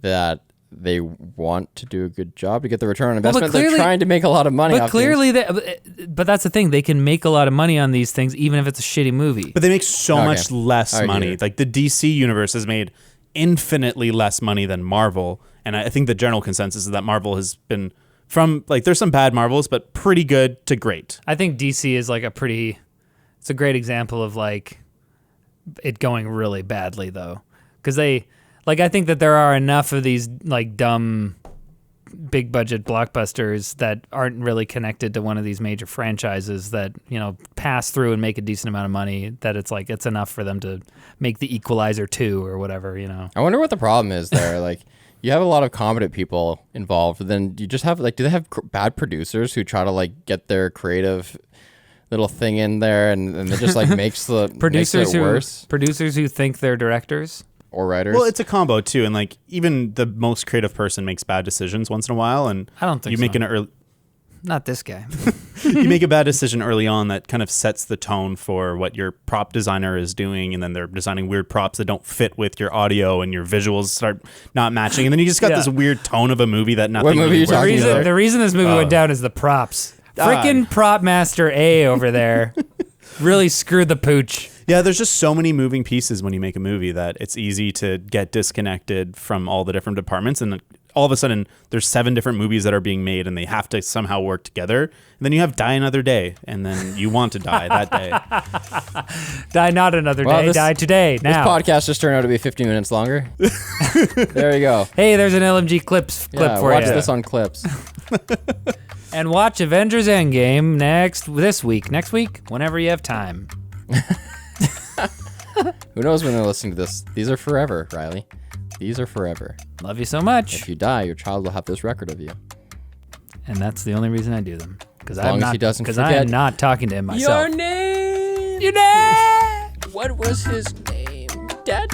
that they want to do a good job to get the return on investment. They're trying to make a lot of money. But clearly, but that's the thing. They can make a lot of money on these things, even if it's a shitty movie. But they make so much less money. Like the DC universe has made infinitely less money than Marvel, and I think the general consensus is that Marvel has been there's some bad Marvels, but pretty good to great. I think DC is like it's a great example of like it going really badly though, because I think that there are enough of these like dumb big budget blockbusters that aren't really connected to one of these major franchises that, pass through and make a decent amount of money, that it's like it's enough for them to make the Equalizer 2 or whatever, I wonder what the problem is there. Like, you have a lot of competent people involved, then you just have do they have bad producers who try to like get their creative little thing in there and it just like makes it worse? Producers who think they're directors? Or writers. Well, it's a combo too, and like even the most creative person makes bad decisions once in a while, and I don't think you make an early. Not this guy. You make a bad decision early on that kind of sets the tone for what your prop designer is doing, and then they're designing weird props that don't fit with your audio, and your visuals start not matching, and then you just got this weird tone of a movie that nothing. What movie are you talking about? The reason this movie went down is the props. Freaking prop master A over there really screwed the pooch. Yeah, there's just so many moving pieces when you make a movie that it's easy to get disconnected from all the different departments, and all of a sudden there's 7 different movies that are being made and they have to somehow work together. And then you have Die Another Day, and then you want to die that day. Die not another day, die today, now. This podcast just turned out to be 15 minutes longer. There you go. Hey, there's an LMG clip for you. Watch this on clips. And watch Avengers Endgame next week, whenever you have time. Who knows when they're listening to this? These are forever, Riley. These are forever. Love you so much. If you die, your child will have this record of you. And that's the only reason I do them. Because I am not talking to him myself. Your name. Your name. What was his name? Dad.